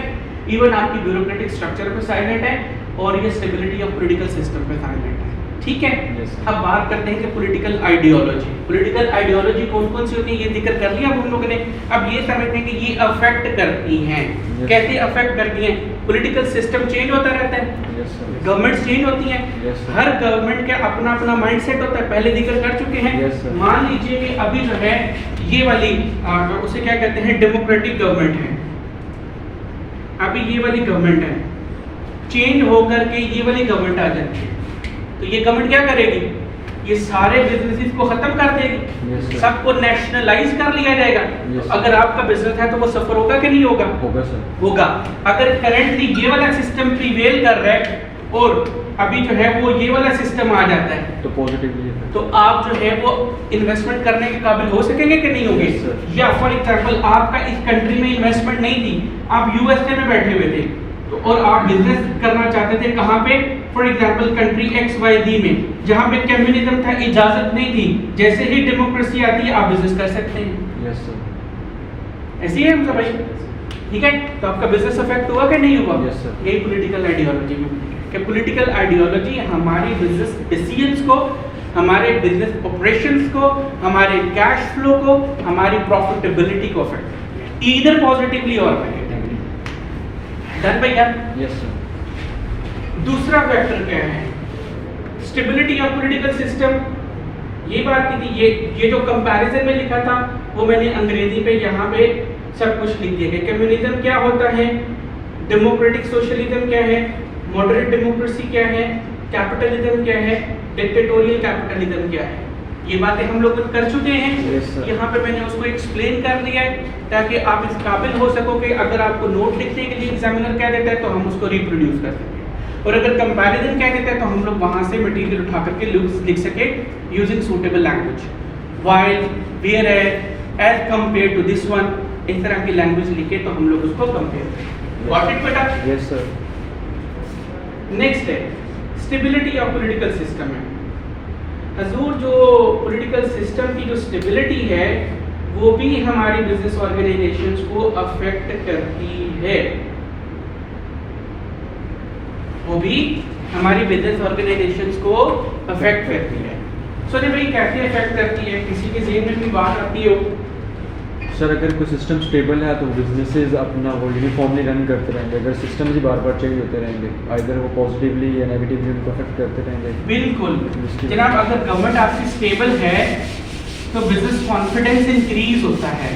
इवन आपकी ब्यूरोक्रेटिक स्ट्रक्चर पे साइलेंट है और ये स्टेबिलिटी ऑफ पॉलिटिकल सिस्टम पे साइलेंट है। ठीक है। अब बात करते हैं कि पॉलिटिकल आइडियोलॉजी, पॉलिटिकल आइडियोलॉजी कौन कौन सी होती है ये जिक्र कर लिया हम लोगों ने। अब ये समझते हैं कि ये अफेक्ट करती हैं। कैसे अफेक्ट करती हैं? पॉलिटिकल सिस्टम चेंज होता रहता है, गवर्नमेंट चेंज होती हैं, हर गवर्नमेंट का अपना अपना माइंडसेट होता है, पहले जिक्र कर चुके हैं। मान लीजिए कि अभी जो है ये वाली उसे क्या कहते हैं, डेमोक्रेटिक गवर्नमेंट है, अभी ये वाली गवर्नमेंट है, चेंज होकर के ये वाली गवर्नमेंट आ जाती है, तो ये गवर्नमेंट क्या करेगी? ये सारे बिजनेसेस को खत्म कर देगी, सबको नेशनलाइज कर लिया जाएगा। तो अगर आपका बिजनेस है तो वो सफर होगा कि नहीं होगा? होगा सर, होगा। अगर करंटली ये वाला सिस्टम प्रिवेल कर रहा है और अभी जो है वो ये वाला सिस्टम आ जाता है तो पॉजिटिवली, तो आप जो है वो इन्वेस्टमेंट करने के काबिल हो सकेंगे कि नहीं होंगे? या फॉर एग्जांपल आपका इस कंट्री में इन्वेस्टमेंट नहीं थी, आप यूएसए में बैठे हुए थे तो और आप बिजनेस करना चाहते थे कहाँ पे? फॉर एग्जांपल कंट्री XYZ में, जहाँ पे कम्युनिज्म था, इजाजत नहीं थी, जैसे ही डेमोक्रेसी आती है आप बिजनेस कर सकते हैं। यस सर, ऐसी है हम सब भाई, ठीक है। तो आपका बिजनेस अफेक्ट हुआ कि नहीं हुआ? Yes sir. यही पॉलिटिकल आइडियोलॉजी में कि पॉलिटिकल आइडियोलॉजी हमारी बिजनेस डिसीजंस को, हमारे बिजनेस ऑपरेशंस को, हमारे कैश फ्लो को, हमारी प्रॉफिटेबिलिटी को अफेक्ट करती है, ईदर पॉजिटिवली और नेगेटिवली। डन भैया? Yes sir. दूसरा फैक्टर क्या है? Stability of political system. ये बात की थी, ये जो कंपैरिजन में लिखा था वो मैंने अंग्रेजी पे यहाँ पे सब कुछ लिख दिया गया। कम्युनिज्म क्या होता है, डेमोक्रेटिक सोशलिज्म क्या है, मॉडरेट डेमोक्रेसी क्या है, कैपिटलिज्म क्या है, डिक्टेटोरियल कैपिटलिज्म क्या है, ये बातें हम लोग कर चुके हैं। यहाँ पे मैंने उसको एक्सप्लेन कर दिया है ताकि आप इस काबिल हो सको कि अगर आपको नोट लिखने के लिए एग्जामिनर कह देता है तो हम उसको रिप्रोड्यूस कर सकें, और अगर कंपैरिजन कह देता है तो हम लोग वहाँ से मटेरियल उठा करके लिख सके using suitable language, while, whereas compare to this one, इस तरह की लैंग्वेज लिखे तो हम लोग उसको कंपेयर करें। गॉट इट बेटा? Yes sir. नेक्स्ट है स्टेबिलिटी ऑफ पॉलिटिकल सिस्टम है। हजूर जो पॉलिटिकल सिस्टम की जो स्टेबिलिटी है वो भी हमारी बिजनेस ऑर्गेनाइजेशंस को अफेक्ट करती है, वो भी हमारी बिजनेस ऑर्गेनाइजेशंस को अफेक्ट करती है। सोचे भाई कैसे अफेक्ट करती है? किसी के जेहन में भी बात आती हो सर अगर कोई सिस्टम स्टेबल है तो बिजनेसेस अपना वो यूनिफॉर्मली रन करते रहेंगे, अगर सिस्टम ही बार बार चेंज होते रहेंगे आइदर वो पॉजिटिवली या नेगेटिवली उनको अफेक्ट करते रहेंगे। बिल्कुल जनाब, अगर गवर्नमेंट आपकी स्टेबल है तो बिजनेस कॉन्फिडेंस इंक्रीज होता है,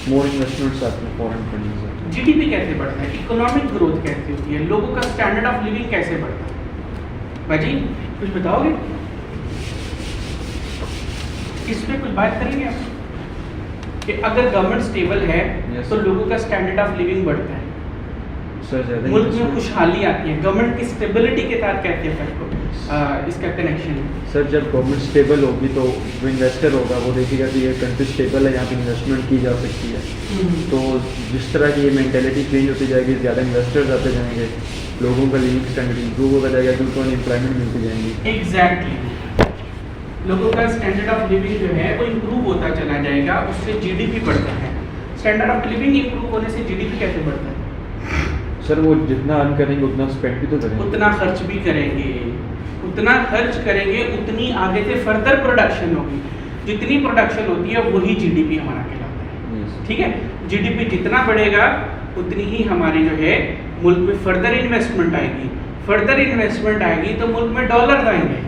मोर इन्वेस्टमेंट्स आते हैं, फॉरेन फंड्स आते हैं। जीडीपी कैसे बढ़ता है, इकोनॉमिक ग्रोथ कैसे होती है, लोगों का स्टैंडर्ड ऑफ लिविंग कैसे बढ़ता है, भाजी कुछ बताओगे इस पे, कुछ बात करेंगे आप कि अगर गवर्नमेंट स्टेबल है Yes. तो लोगों का स्टैंडर्ड ऑफ लिविंग बढ़ता है, सर ज़्यादा मुल्क में investment- खुशहाली आती है, गवर्नमेंट की स्टेबिलिटी के साथ कैसे इफेक्ट हो इसका कनेक्शन है। सर जब गवर्नमेंट स्टेबल होगी तो जो इन्वेस्टर होगा वो देखेगा कि ये कंट्री स्टेबल है, यहाँ पे इन्वेस्टमेंट की जा सकती है। तो जिस तरह की ये मेंटेलिटी चेंज होती जाएगी, ज़्यादा इन्वेस्टर्स आते जाएंगे, लोगों का लिविंग स्टैंडर्ड इंप्रूव होता जाएगा, तो उनको एम्प्लॉयमेंट मिलती जाएंगी। एग्जैक्टली लोगों का स्टैंडर्ड ऑफ लिविंग जो है वो इम्प्रूव होता चला जाएगा, उससे जीडीपी बढ़ता है। स्टैंडर्ड ऑफ लिविंग इम्प्रूव होने से जीडीपी कैसे बढ़ता है? सर वो जितना अर्न करेंगे उतना स्पेंड भी तो करेंगे, उतना खर्च भी करेंगे, उतना खर्च करेंगे उतनी आगे से फर्दर प्रोडक्शन होगी, जितनी प्रोडक्शन होती है वही जीडीपी हमारा कहलाता है। Yes. ठीक है, जीडीपी जितना बढ़ेगा उतनी ही हमारी जो है मुल्क में फर्दर इन्वेस्टमेंट आएगी, फर्दर इन्वेस्टमेंट आएगी तो मुल्क में डॉलर्स आएंगे,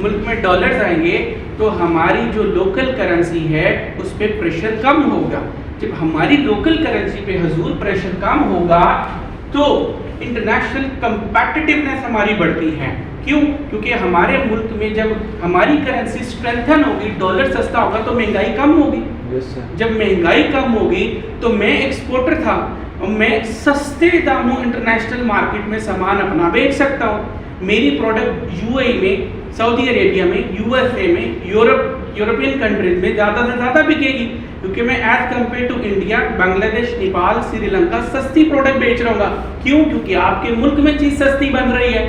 मुल्क में डॉलर्स आएंगे तो हमारी जो लोकल करेंसी है उस पर प्रेशर कम होगा। जब हमारी लोकल करेंसी पे हजूर प्रेशर कम होगा तो इंटरनेशनल कंपैटिटिवनेस हमारी बढ़ती है। क्यों? क्योंकि हमारे मुल्क में जब हमारी करेंसी स्ट्रेंथन होगी, डॉलर सस्ता होगा तो महंगाई कम होगी। Yes, sir. जब महंगाई कम होगी तो मैं एक्सपोर्टर था और मैं सस्ते दामों इंटरनेशनल मार्केट में सामान अपना बेच सकता हूँ। मेरी प्रोडक्ट यूएई में, सऊदी अरेबिया में, यूएसए में, यूरोपियन कंट्रीज में ज़्यादा से ज़्यादा बिकेगी, क्योंकि मैं as compare to India, Bangladesh, Nepal, Sri Lanka सस्ती प्रोडक्ट बेच रहा हूँ। क्यों? क्योंकि आपके मुल्क में चीज़ सस्ती बन रही है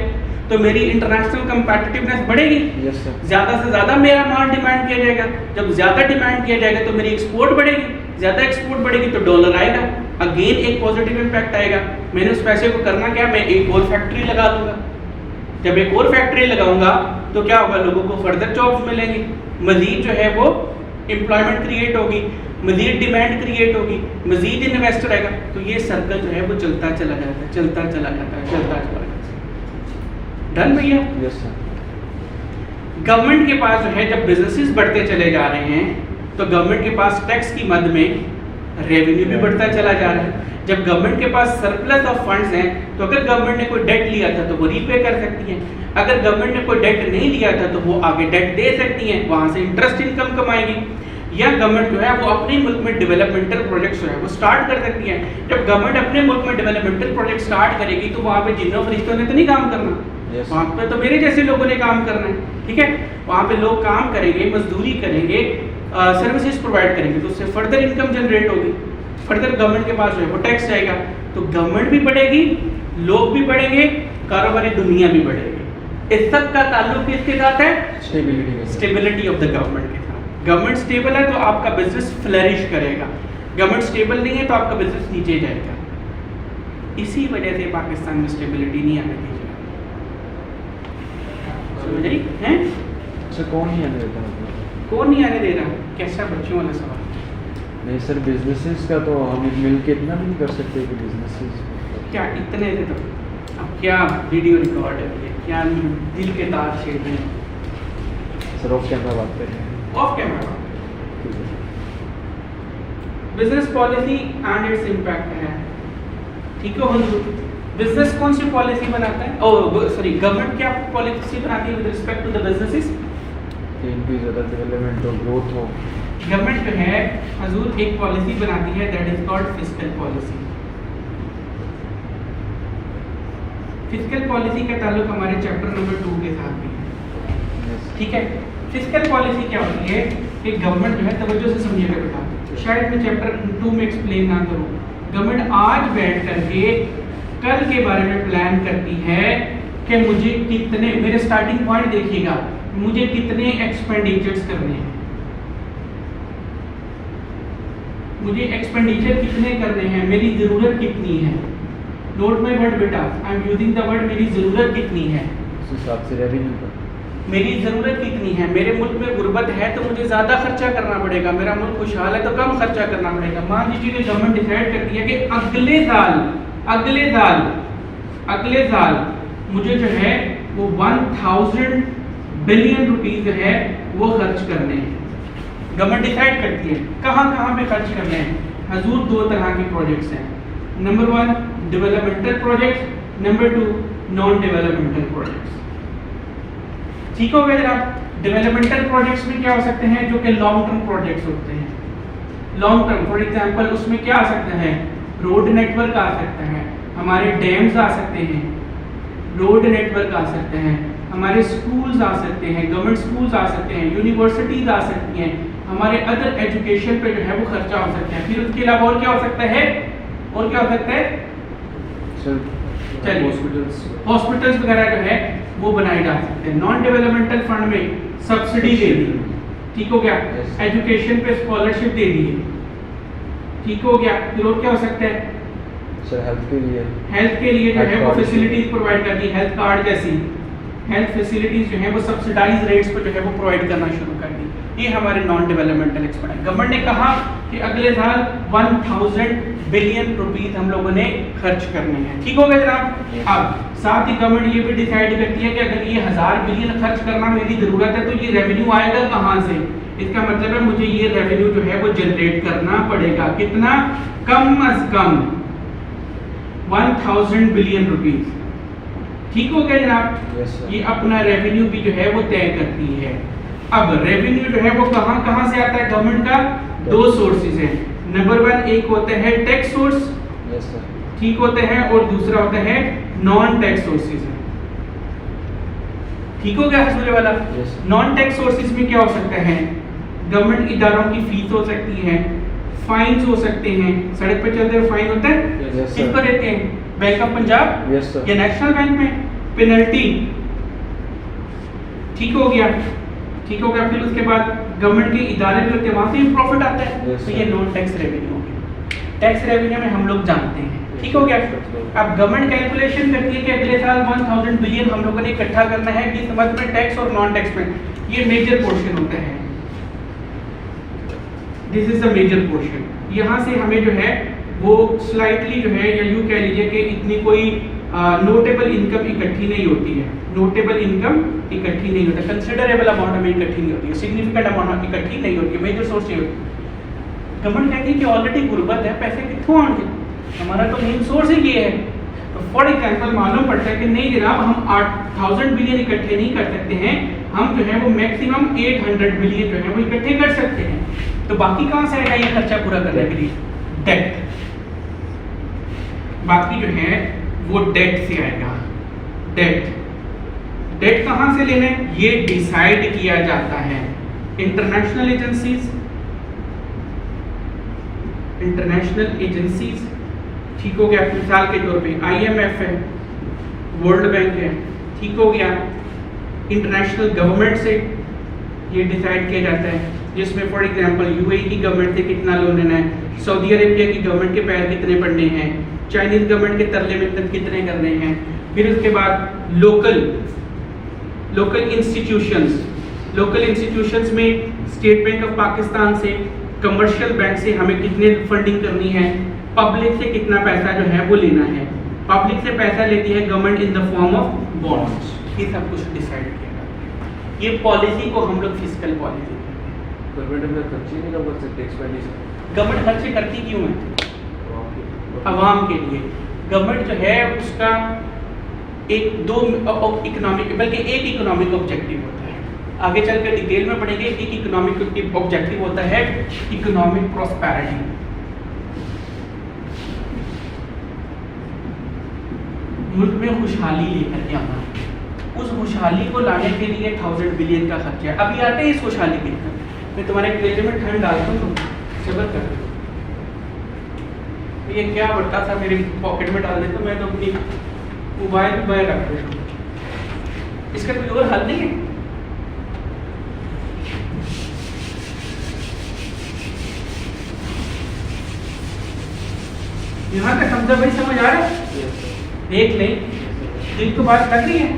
तो मेरी इंटरनेशनल कंपैटिटिवनेस बढ़ेगी। Yes, sir. ज़्यादा से ज़्यादा मेरा माल डिमांड किया जाएगा, जब ज़्यादा डिमांड किया जाएगा तो मेरी एक्सपोर्ट बढ़ेगी, ज़्यादा एक्सपोर्ट बढ़ेगी तो डॉलर आएगा, अगेन एक पॉजिटिव इम्पैक्ट आएगा। मैंने उस पैसे को करना क्या, मैं एक और फैक्ट्री लगा दूंगा। जब एक और फैक्ट्री लगाऊंगा तो क्या होगा, लोगों को फर्दर जॉब्स मिलेंगी, मजीद जो है वो एम्प्लॉयमेंट क्रिएट होगी, मजीद डिमांड क्रिएट होगी, मजीद इन्वेस्टर आएगा, तो ये सर्कल जो है वो चलता चला जाता है, चलता चला जाता है, चलता चला जाता है। डन भैया? Yes, sir. गवर्नमेंट के पास जो है जब बिजनेसेस बढ़ते चले जा रहे हैं तो गवर्नमेंट के पास टैक्स की मद में रेवेन्यू भी बढ़ता चला जा रहा है। जब गवर्नमेंट के पास सरप्लस ऑफ फंड्स हैं तो अगर गवर्नमेंट ने कोई डेट लिया था तो वो रीपे कर सकती है, अगर गवर्नमेंट ने कोई डेट नहीं लिया था तो वो आगे डेट दे सकती है, वहाँ से इंटरेस्ट इनकम कमाएगी, या गवर्नमेंट जो है वो अपने मुल्क में डेवलपमेंटल प्रोजेक्ट्स जो है वो स्टार्ट कर सकती है। जब गवर्नमेंट अपने मुल्क में डेवलपमेंटल प्रोजेक्ट स्टार्ट करेगी तो वहाँ पे जिन्हों फरिश्तों ने तो नहीं काम करना, Yes. वहाँ पे तो मेरे जैसे लोगों ने काम करना है। ठीक है, वहाँ पे लोग काम करेंगे, मजदूरी करेंगे, सर्विसेज प्रोवाइड करेंगे, तो उससे फर्दर इनकम जनरेट होगी, फर्दर गवर्नमेंट के पास जो है वो टैक्स जाएगा, तो गवर्नमेंट भी बढ़ेगी, लोग भी बढ़ेंगे, कारोबारी दुनिया भी बढ़ेगी। इस सब का ताल्लुक किसके साथ है? Stability. Stability of the government के साथ। गवर्नमेंट स्टेबल है तो आपका बिजनेस फ्लरिश करेगा, गवर्नमेंट स्टेबल नहीं है तो आपका बिजनेस नीचे जाएगा। इसी वजह से पाकिस्तान में स्टेबिलिटी नहीं आने दी जाए हैं। सर कौन नहीं आने देता मतलब? कौन नहीं आने दे रहा? कैसा बच्चों वाला सवाल? नहीं सर, बिजनेसेस का तो हम मिल के इतना भी नहीं कर सकते कि बिजनेसेस क्या इतने से तो अब क्या वीडियो रिकॉर्ड है, क्या दिल के तार छेड़ रहे हैं। सर ऑफ कैमरा बात कर रहे हैं। Of camera business policy and its impact है। ठीक है, हुजूर बिजनेस कौन सी पॉलिसी बनाता है? ओ सॉरी, गवर्नमेंट क्या पॉलिसी बनाती है with respect to the businesses? कि इनकी ज़्यादा डेवलपमेंट हो, ग्रोथ हो। गवर्नमेंट जो है हजूर एक पॉलिसी बनाती है that is called fiscal policy. Fiscal policy का ताल्लुक हमारे चैप्टर नंबर 2 के साथ भी है। ठीक है, फिस्कल पॉलिसी क्या होती है कि गवर्नमेंट जो है, तवज्जो से समझिएगा बेटा, शायद मैं चैप्टर 2 में एक्सप्लेन ना करूँ, गवर्नमेंट आज बैठ करके कल के बारे में प्लान करती है कि मुझे कितने, मेरे स्टार्टिंग पॉइंट देखिएगा, मुझे कितने एक्सपेंडिचर्स करने हैं, मुझे एक्सपेंडिचर कितने करने हैं, मेरी ज़रूरत कितनी है। नोट माय वर्ड बेटा, I am using the word मेरी ज़रूरत कितनी है। उस हिसाब से रेवेन्यू का मेरी ज़रूरत कितनी है, मेरे मुल्क में गुर्बत है तो मुझे ज़्यादा खर्चा करना पड़ेगा, मेरा मुल्क खुशहाल है तो कम खर्चा करना पड़ेगा। मान लीजिए कि गवर्नमेंट डिसाइड करती है कि अगले साल मुझे जो है वो 1000 बिलियन रुपीस जो है वो खर्च करने हैं। गवर्नमेंट डिसाइड करती है कहाँ पे खर्च करने हैं। हजूर दो तरह के प्रोजेक्ट्स हैं, number 1 developmental projects, number 2 non developmental projects. ठीक हो गया जनाब। डेवलपमेंटल प्रोजेक्ट्स में क्या हो सकते हैं, जो कि लॉन्ग टर्म प्रोजेक्ट्स होते हैं। लॉन्ग टर्म फॉर एग्जांपल उसमें क्या आ सकता है, रोड नेटवर्क आ सकता है, हमारे डैम्स आ सकते हैं, रोड नेटवर्क आ सकते हैं, हमारे स्कूल्स आ सकते हैं, गवर्नमेंट स्कूल्स आ सकते हैं, यूनिवर्सिटीज़ आ सकती हैं, हमारे अदर एजुकेशन पे जो है वो खर्चा हो सकता है। फिर उसके अलावा और क्या हो सकता है, चलिए हॉस्पिटल्स वगैरह जो है वो बनाए जा सकते हैं। नॉन डेवलपमेंटल फंड में सब्सिडी दे दी, ठीक हो गया, एजुकेशन पे स्कॉलरशिप दे दी, ठीक हो गया। फिर और क्या हो सकता है, हेल्थ के लिए जो है वो फैसिलिटीज प्रोवाइड कर दी, हेल्थ कार्ड जैसी हेल्थ फैसिलिटीज जो है वो सब्सिडाइज रेट्स पे जो है वो प्रोवाइड करना शुरू कर दी। ये हमारे नॉन डेवलपमेंटल एक्सपेंडिचर। गवर्नमेंट ने कहा कि अगले साल 1000 बिलियन रुपीस हम लोगों ने खर्च करने हैं, ठीक हो गया जनाब। अब साथ ही गवर्नमेंट ये भी डिसाइड करती है कि अगर ये 1000 बिलियन खर्च करना मेरी ज़रूरत है तो ये रेवेन्यू आएगा कहाँ से। इसका मतलब है मुझे ये रेवेन्यू जो है वो जनरेट करना पड़ेगा। कितना, कम अज कम 1000 बिलियन रुपीस, ठीक हो गया जनाब। ये अपना रेवेन्यू भी जो है वो तय करती है। अब रेवेन्यू जो है वो कहाँ से आता है गवर्नमेंट का, दो सोर्सेज हैं। नंबर 1 एक होता है टैक्स सोर्स, ठीक होते हैं, और दूसरा होता है नॉन टैक्स सोर्सेज है, ठीक हो गया हसूले वाला। नॉन टैक्स सोर्सेज में क्या हो सकता है, गवर्नमेंट इदारों की फीस हो सकती है, फाइन्स हो सकते हैं, सड़क पे चलते हुए फाइन होता है, किस पर रहते हैं, बैंक ऑफ पंजाब या नेशनल बैंक में, पेनल्टी, ठीक हो गया। फिर उसके बाद गवर्नमेंट के इदारे जो होते हैं वहाँ से भी प्रॉफिट आता है, तो ये नॉन टैक्स रेवेन्यू हो गया। टैक्स रेवेन्यू में हम लोग जानते हैं, ठीक हो गया। अब गवर्नमेंट कैलकुलेशन करती है कि अगले साल 1000 बिलियन हम लोगों ने इकट्ठा करना है, किस समझ में, टैक्स और नॉन टैक्स में। ये मेजर पोर्शन होता है, this is the major portion. यहाँ से हमें जो है वो स्लाइटली जो है, या यूँ कह लीजिए कि इतनी कोई नोटेबल इनकम इकट्ठी नहीं होती है, नोटेबल इनकम इकट्ठी नहीं होता, कंसिडरेबल अमाउंट हमें इकट्ठी नहीं होती है, सिग्निफिकेंट अमाउंट इकट्ठी नहीं होती है, मेजर सोर्स नहीं होती। गवर्नमेंट कहती है कि ऑलरेडी गुर्बत है, पैसे कितों आएंगे, हमारा तो मेन सोर्स ही ये है। तो फॉर एग्जांपल मालूम पड़ता है कि नहीं जनाब, हम 8000 बिलियन इकट्ठे नहीं कर सकते हैं, हम जो है वो मैक्सिमम 800 बिलियन जो है वो इकट्ठे कर सकते हैं। तो बाकी कहाँ से आएगा ये खर्चा पूरा करने के लिए, डेट, बाकी जो है वो डेट से आएगा। डेट कहाँ से लेना है, ये डिसाइड किया जाता है इंटरनेशनल एजेंसीज, ठीक हो गया। मिसाल के तौर पे IMF है, वर्ल्ड बैंक है, ठीक हो गया। इंटरनेशनल गवर्नमेंट से ये डिसाइड किया जाता है, जिसमें फॉर एग्जांपल UAE की गवर्नमेंट से कितना लोन लेना है, सऊदी अरेबिया की गवर्नमेंट के पैर कितने पड़ने हैं, चाइनीज गवर्नमेंट के तरले मिन्नत कितने करने हैं। फिर उसके बाद लोकल इंस्टीट्यूशंस में स्टेट बैंक ऑफ पाकिस्तान से, कमर्शियल बैंक से हमें कितने फंडिंग करनी है, पब्लिक से कितना पैसा जो है वो लेना है। पब्लिक से पैसा लेती है government in the form of bonds, ये सब कुछ डिसाइड किया जाता है। ये पॉलिसी को हम लोग फिस्कल पॉलिसी गवर्नमेंट खर्चे करती क्यों है, अवाम के लिए। गवर्नमेंट जो है उसका एक इकोनॉमिक ऑब्जेक्टिव होता है, आगे चल कर डिटेल में पढ़ेंगे। एक इकोनॉमिक ऑब्जेक्टिव होता है इकोनॉमिक प्रॉस्पेरिटी, मुल्क में खुशहाली लेकर के आना। उस खुशहाली को लाने के लिए 1000 बिलियन का खर्चा है। अभी आते हैं इस खुशहाली के लिए, मैं तुम्हारे कलेजे में ठंड डालता हूँ, सब्र कर। ये क्या बट्टा था मेरे पॉकेट में डाल देता, मैं तो अपनी मोबाइल भी बाहर रख देता हूँ। इसका कोई और हल नहीं है। यहाँ तक हमजा भाई समझ आ रहा है, देख लें, दिल को बात कर रही है।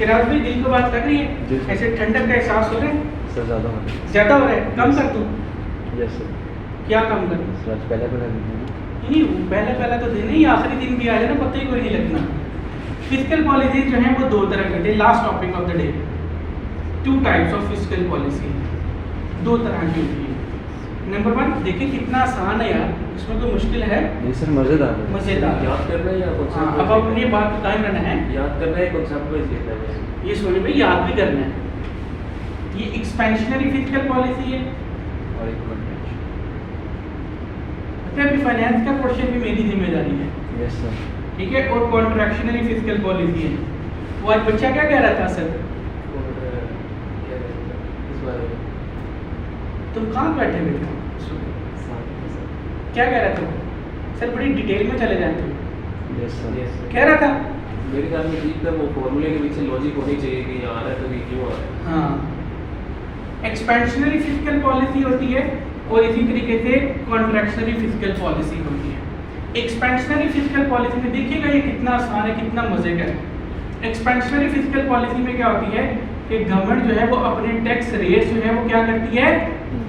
किरात भाई दिल को बात लग रही जी है? सर। ऐसे ठंडक का एहसास हो रहा है? सर ज़्यादा हो रहा है। ज़्यादा हो रहा है? कम कर दूँ? Yes sir. क्या कम कर? सर आज पहले दिन है। नहीं, पहला तो दिन ही, आखिरी दिन भी आ जाए ना पता ही कोई नहीं लगना। फिजिकल पॉलिसी जो है वो दो तरह के थे। Last topic of the day, 2 types of physical policy, 2 तरह की होती है। नंबर 1, देखिए कितना आसान है यार, इसमें कोई मुश्किल है? नहीं सर, मज़ेदार है। मज़ेदार। याद करना है या हाँ, अब अपनी बात को कायम रहना है। याद करना है कॉन्सेप्ट में सीखना है। ये सोने भाई याद भी करना है। ये एक्सपेंशनरी फिजिकल पॉलिसी है। और एक कॉन्ट्रैक्शन। अच्छा, अभी फाइनेंस का पोर्शन भी मेरी जिम्मेदारी है, यस सर। ठीक है। और कॉन्ट्रैक्शनरी फिजिकल पॉलिसी है। वो आज बच्चा क्या कह रहा था सर? और क्या कहते हैं इस बारे में तुम कहाँ बैठे हुए थे? साथ में सर। क्या कह रहा था? सर बड़ी डिटेल में चले जाते हो। Yes sir. Yes, sir। कह रहा था मेरे ख्याल में ठीक था, वो फॉर्मूले के पीछे लॉजिक होनी चाहिए कि यहाँ आ रहा है तो ये क्यों आ रहा है। हाँ, एक्सपेंशनरी फिजिकल पॉलिसी होती है और इसी तरीके से कॉन्ट्रैक्शनरी फिजिकल पॉलिसी होती है। एक्सपेंशनरी फिजिकल पॉलिसी में देखिएगा ये कितना आसान है, कितना मजे का है। एक्सपेंशनरी फिजिकल पॉलिसी में क्या होती है कि गवर्नमेंट जो है वो अपने टैक्स रेट जो है वो क्या करती है,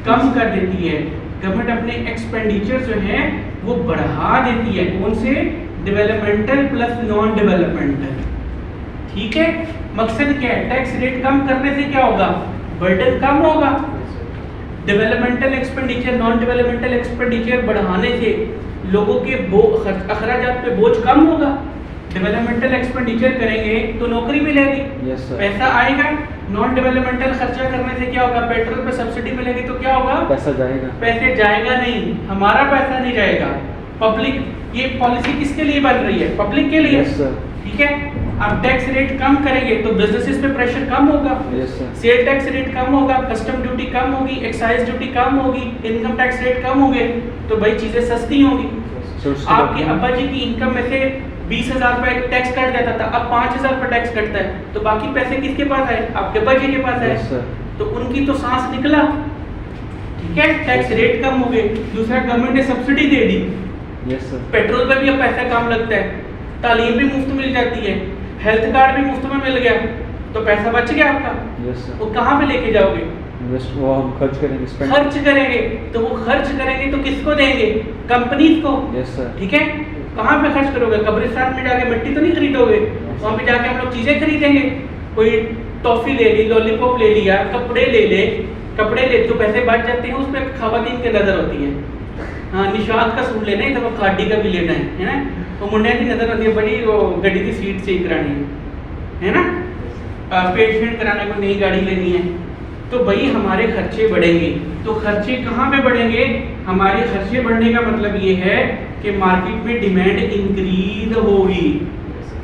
कम कर देती है। गवर्नमेंट अपने एक्सपेंडिचर जो है वो बढ़ा देती है। कौन से? डेवलपमेंटल प्लस नॉन डेवलपमेंटल, ठीक है। मकसद क्या है? टैक्स रेट कम करने से क्या होगा? बर्डन कम होगा। Developmental expenditure, non developmental expenditure बढ़ाने से लोगों के अखराजात पे बोझ कम होगा। डेवलपमेंटल एक्सपेंडिचर करेंगे तो नौकरी मिलेगी, यस सर। पैसा आएगा। नॉन डेवलपमेंटल खर्चा करने से क्या होगा? पेट्रोल पे सब्सिडी मिलेगी तो क्या होगा? पैसा जाएगा। पैसे जाएगा नहीं, हमारा पैसा नहीं जाएगा। पब्लिक, ये पॉलिसी किसके लिए बन रही है? पब्लिक के लिए, यस सर। ठीक है। अब टैक्स रेट कम करेंगे तो बिजनेसेस पे प्रेशर कम होगा, yes sir. Sale tax rate कम होगा, कस्टम ड्यूटी कम होगी, एक्साइज ड्यूटी कम होगी, इनकम टैक्स रेट कम होंगे तो भाई चीजें सस्ती होंगी। सर उसके आपके बाद- अब्बा जी की इनकम में से 20,000 रुपए टैक्स कट जाता था, अब 5,000 रुपए टैक्स कटता है, तो बाकी पैसे किसके पास है? आपके अब्बा जी के पास है। Yes sir. तो उनकी तो सांस निकला, ठीक है। टैक्स रेट कम हो गए। दूसरा, गवर्नमेंट ने सब्सिडी दे दी, यस सर। पेट्रोल पे भी अब पैसा कम लगता है, तालीम भी मुफ्त मिल जाती है, हेल्थ कार्ड भी मुफ्त में मिल गया, तो पैसा बच गया आपका। Yes sir. वो कहाँ पे लेके जाओगे? इन्वेस्ट वो हम खर्च करेंगे, स्पेंड। खर्च करेंगे, तो वो खर्च करेंगे तो किसको देंगे? कंपनीज को, यस सर। ठीक है। कहाँ पे खर्च करोगे? कब्रिस्तान में जाके मिट्टी तो नहीं खरीदोगे, वहाँ पे जाके हम लोग चीजें खरीदेंगे। कोई टॉफी ले ली, लॉलीपॉप ले लिया, कपड़े ले ले, कपड़े ले तो पैसे बच जाते हैं, उस पर खवातीन की नजर होती है। हाँ, निशात का सूट लेना है तो खाड़ी का भी लेना है ना। वो मुंडिया की नजर होती है, बड़ी वो गड्डी की सीट चेंज करानी है ना। पेट शेंट कराने को नई गाड़ी लेनी है, तो भाई हमारे खर्चे बढ़ेंगे। तो खर्चे कहाँ पे बढ़ेंगे? हमारे खर्चे बढ़ने का मतलब ये है कि मार्केट में डिमांड इंक्रीज होगी।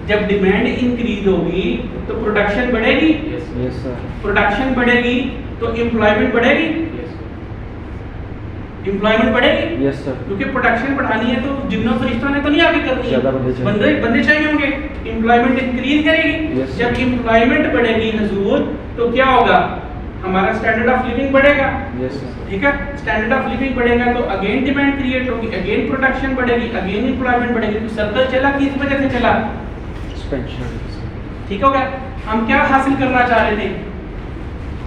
जब डिमांड इंक्रीज होगी तो प्रोडक्शन बढ़ेगी, यस सर। प्रोडक्शन बढ़ेगी तो एम्प्लॉयमेंट बढ़ेगी, एम्प्लॉयमेंट बढ़ेगी। Yes sir. क्योंकि प्रोडक्शन बढ़ानी है तो जिन्नों फरिश्तों ने तो नहीं आगे करनी है, ज़्यादा बंदे चाहिए। बंदे चाहिए होंगे, एम्प्लॉयमेंट इंक्रीज करेगी। Yes, जब एम्प्लॉयमेंट बढ़ेगी हुजूर तो क्या होगा? हमारा स्टैंडर्ड ऑफ लिविंग बढ़ेगा, यस सर। ठीक है। स्टैंडर्ड ऑफ लिविंग बढ़ेगा तो अगेन डिमांड क्रिएट होगी, अगेन प्रोडक्शन बढ़ेगी, अगेन एम्प्लॉयमेंट बढ़ेगी। तो सर्कल चला, किस वजह से चला? एक्सपेंशन। ठीक हो गया। हम क्या हासिल करना चाह रहे थे?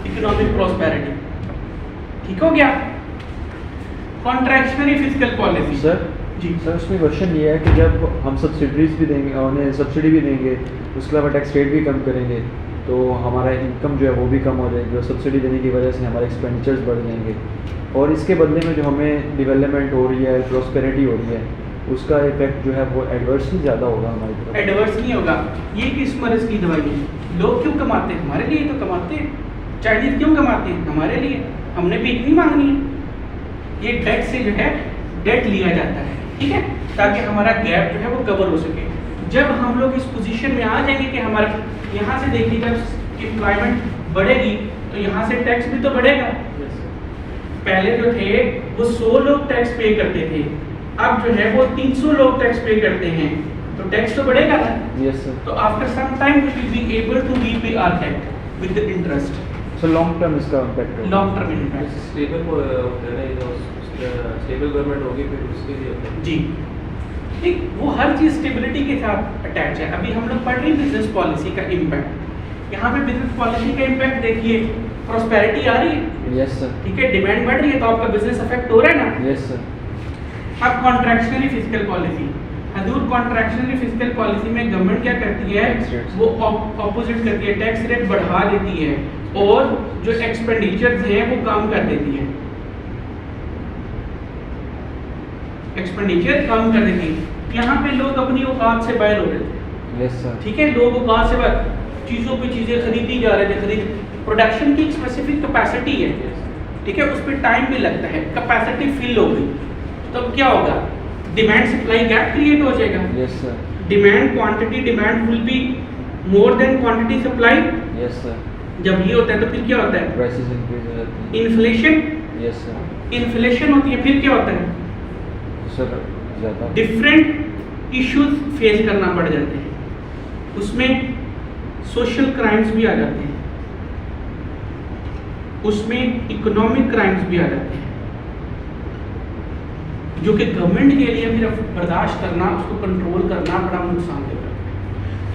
इकोनॉमिक प्रॉस्पेरिटी, ठीक हो गया। कॉन्ट्रैक्शनरी फिजिकल पॉलिसी सर जी सर, उसमें क्वेश्चन ये है कि जब हम सब्सिडीज भी देंगे, उन्हें सब्सिडी भी देंगे, उसके अलावा टैक्स रेट भी कम करेंगे, तो हमारा इनकम जो है वो भी कम हो जाएगी और सब्सिडी देने की वजह से हमारे एक्सपेंडिचर्स बढ़ जाएंगे। और इसके बदले में जो हमें डेवलपमेंट हो रही है, प्रॉस्पेरिटी हो रही है, उसका इफेक्ट जो है वो एडवर्सली ज़्यादा होगा हमारी तरफ। एडवर्स नहीं होगा। ये किस मर्ज की दवाई है? लोग क्यों कमाते हैं? हमारे लिए तो कमाते हैं। चाइनीज क्यों कमाते हैं? हमारे लिए। हमने भीख नहीं मांगनी है। ये डेट से जो है डेट लिया जाता है, ठीक है, ताकि हमारा गैप जो है वो कवर हो सके। जब हम लोग इस पोजीशन में आ जाएंगे कि हमारा यहाँ से देखिए जब एम्प्लॉयमेंट बढ़ेगी तो यहाँ से टैक्स भी तो बढ़ेगा। पहले जो थे वो 100 लोग टैक्स पे करते थे, अब जो है वो 300 लोग टैक्स पे करते हैं, तो टैक्स तो बढ़ेगा ना। Yes sir. तो after some time we will be able to repay our debt with the interest, so long term इसका इम्पैक्ट होगा। Long term interest. Stable government होगी फिर उसके लिए जी ठीक, वो हर चीज़ स्टेबिलिटी के साथ अटैच है। अभी हम लोग पढ़ रहे हैं बिजनेस पॉलिसी का इम्पैक्ट। यहाँ पे बिजनेस पॉलिसी का इम्पैक्ट देखिए, प्रॉस्पेरिटी आ रही है, यस सर, ठीक है, डिमांड बढ़ रही है, तो आपका बिजनेस अफेक्ट हो रहा है ना। यस सर, अब कॉन्ट्रैक्शनली फिजिकल पॉलिसी, हजूर कॉन्ट्रैक्शनली फिजिकल पॉलिसी में गवर्नमेंट क्या करती है, Tax rates. वो ऑपोजिट करती है, टैक्स रेट बढ़ा देती है और जो एक्सपेंडिचर्स हैं वो कम कर देती है, एक्सपेंडिचर कम कर देती है। यहाँ पे लोग अपनी औकात से बाहर हो रहे थे, यस सर, ठीक है, लोग औकात से बाहर चीज़ों पे चीज़ें खरीदी जा रहे थे, प्रोडक्शन की एक स्पेसिफिक कैपेसिटी है, ठीक है, उस पर टाइम भी लगता है, कैपेसिटी फिल हो गई, तब क्या होगा, डिमांड सप्लाई गैप क्रिएट हो जाएगा, yes sir, demand quantity demand will be more than quantity supply. Yes sir, जब ये होता है तो फिर क्या होता है, प्राइसेस इंक्रीज हो जाती हैं, इन्फ्लेशन, यस सर, इन्फ्लेशन होती है, फिर क्या होता है, सर ज़्यादा डिफरेंट इश्यूज फेस करना पड़ जाते हैं, उसमें सोशल क्राइम्स भी आ जाते हैं, उसमें इकोनॉमिक क्राइम्स भी आ जाते हैं, जो कि गवर्नमेंट के लिए फिर बर्दाश्त करना, उसको कंट्रोल करना बड़ा नुकसान देता है।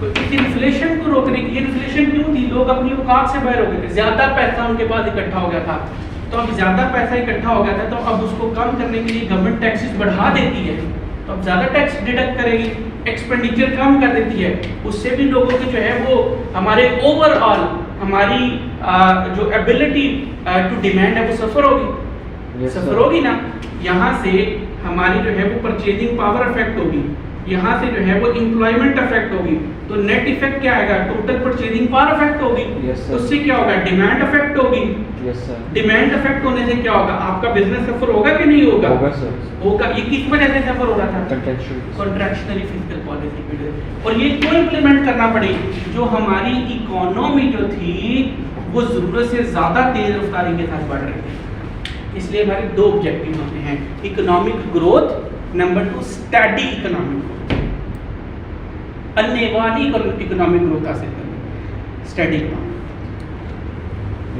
तो इस इन्फ्लेशन को रोकने की, इन्फ्लेशन क्यों थी, लोग अपनी औकात से बाहर हो गए थे, ज़्यादा पैसा उनके पास इकट्ठा हो गया था, तो अब ज़्यादा पैसा इकट्ठा हो गया था, तो अब उसको कम करने के लिए गवर्नमेंट टैक्सेस बढ़ा देती है, तो अब ज़्यादा टैक्स डिडक्ट करेगी, एक्सपेंडिचर कम कर देती है, उससे भी लोगों के जो है वो हमारे ओवरऑल हमारी जो एबिलिटी टू डिमांड है वो सफ़र होगी, Yes, सफ़र sir. होगी ना। यहाँ से हमारी जो है वो परचेजिंग पावर अफेक्ट होगी, यहाँ से जो है वो एम्प्लॉयमेंट अफेक्ट होगी, तो नेट इफेक्ट क्या आएगा, टोटल परचेजिंग पावर अफेक्ट होगी, Yes, sir. उससे क्या होगा, डिमांड अफेक्ट होगी, यस सर, डिमांड अफेक्ट होने से क्या होगा, आपका बिजनेस सफर होगा कि नहीं होगा, होगा सर, होगा। ये किस वजह से सफर हो रहा था, कंटेंशुअल, कॉन्ट्रैक्शनरी फिजिकल पॉलिसी की वजह से। और ये क्यों इंप्लीमेंट करना पड़ी, जो हमारी इकोनॉमी जो थी वो ज़रूरत से ज़्यादा तेज रफ्तारी के साथ बढ़ रही थी, इसलिए हमारे दो ऑब्जेक्टिव होते हैं, economic growth, number 2 steady economic growth, अन्यवानी इकोनॉमिक ग्रोथ हासिल करना, steady economic.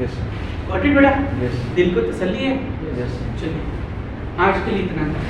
Yes sir, got it बेटा, यस, दिल को तसल्ली है। यस, चलिए आज के लिए इतना था।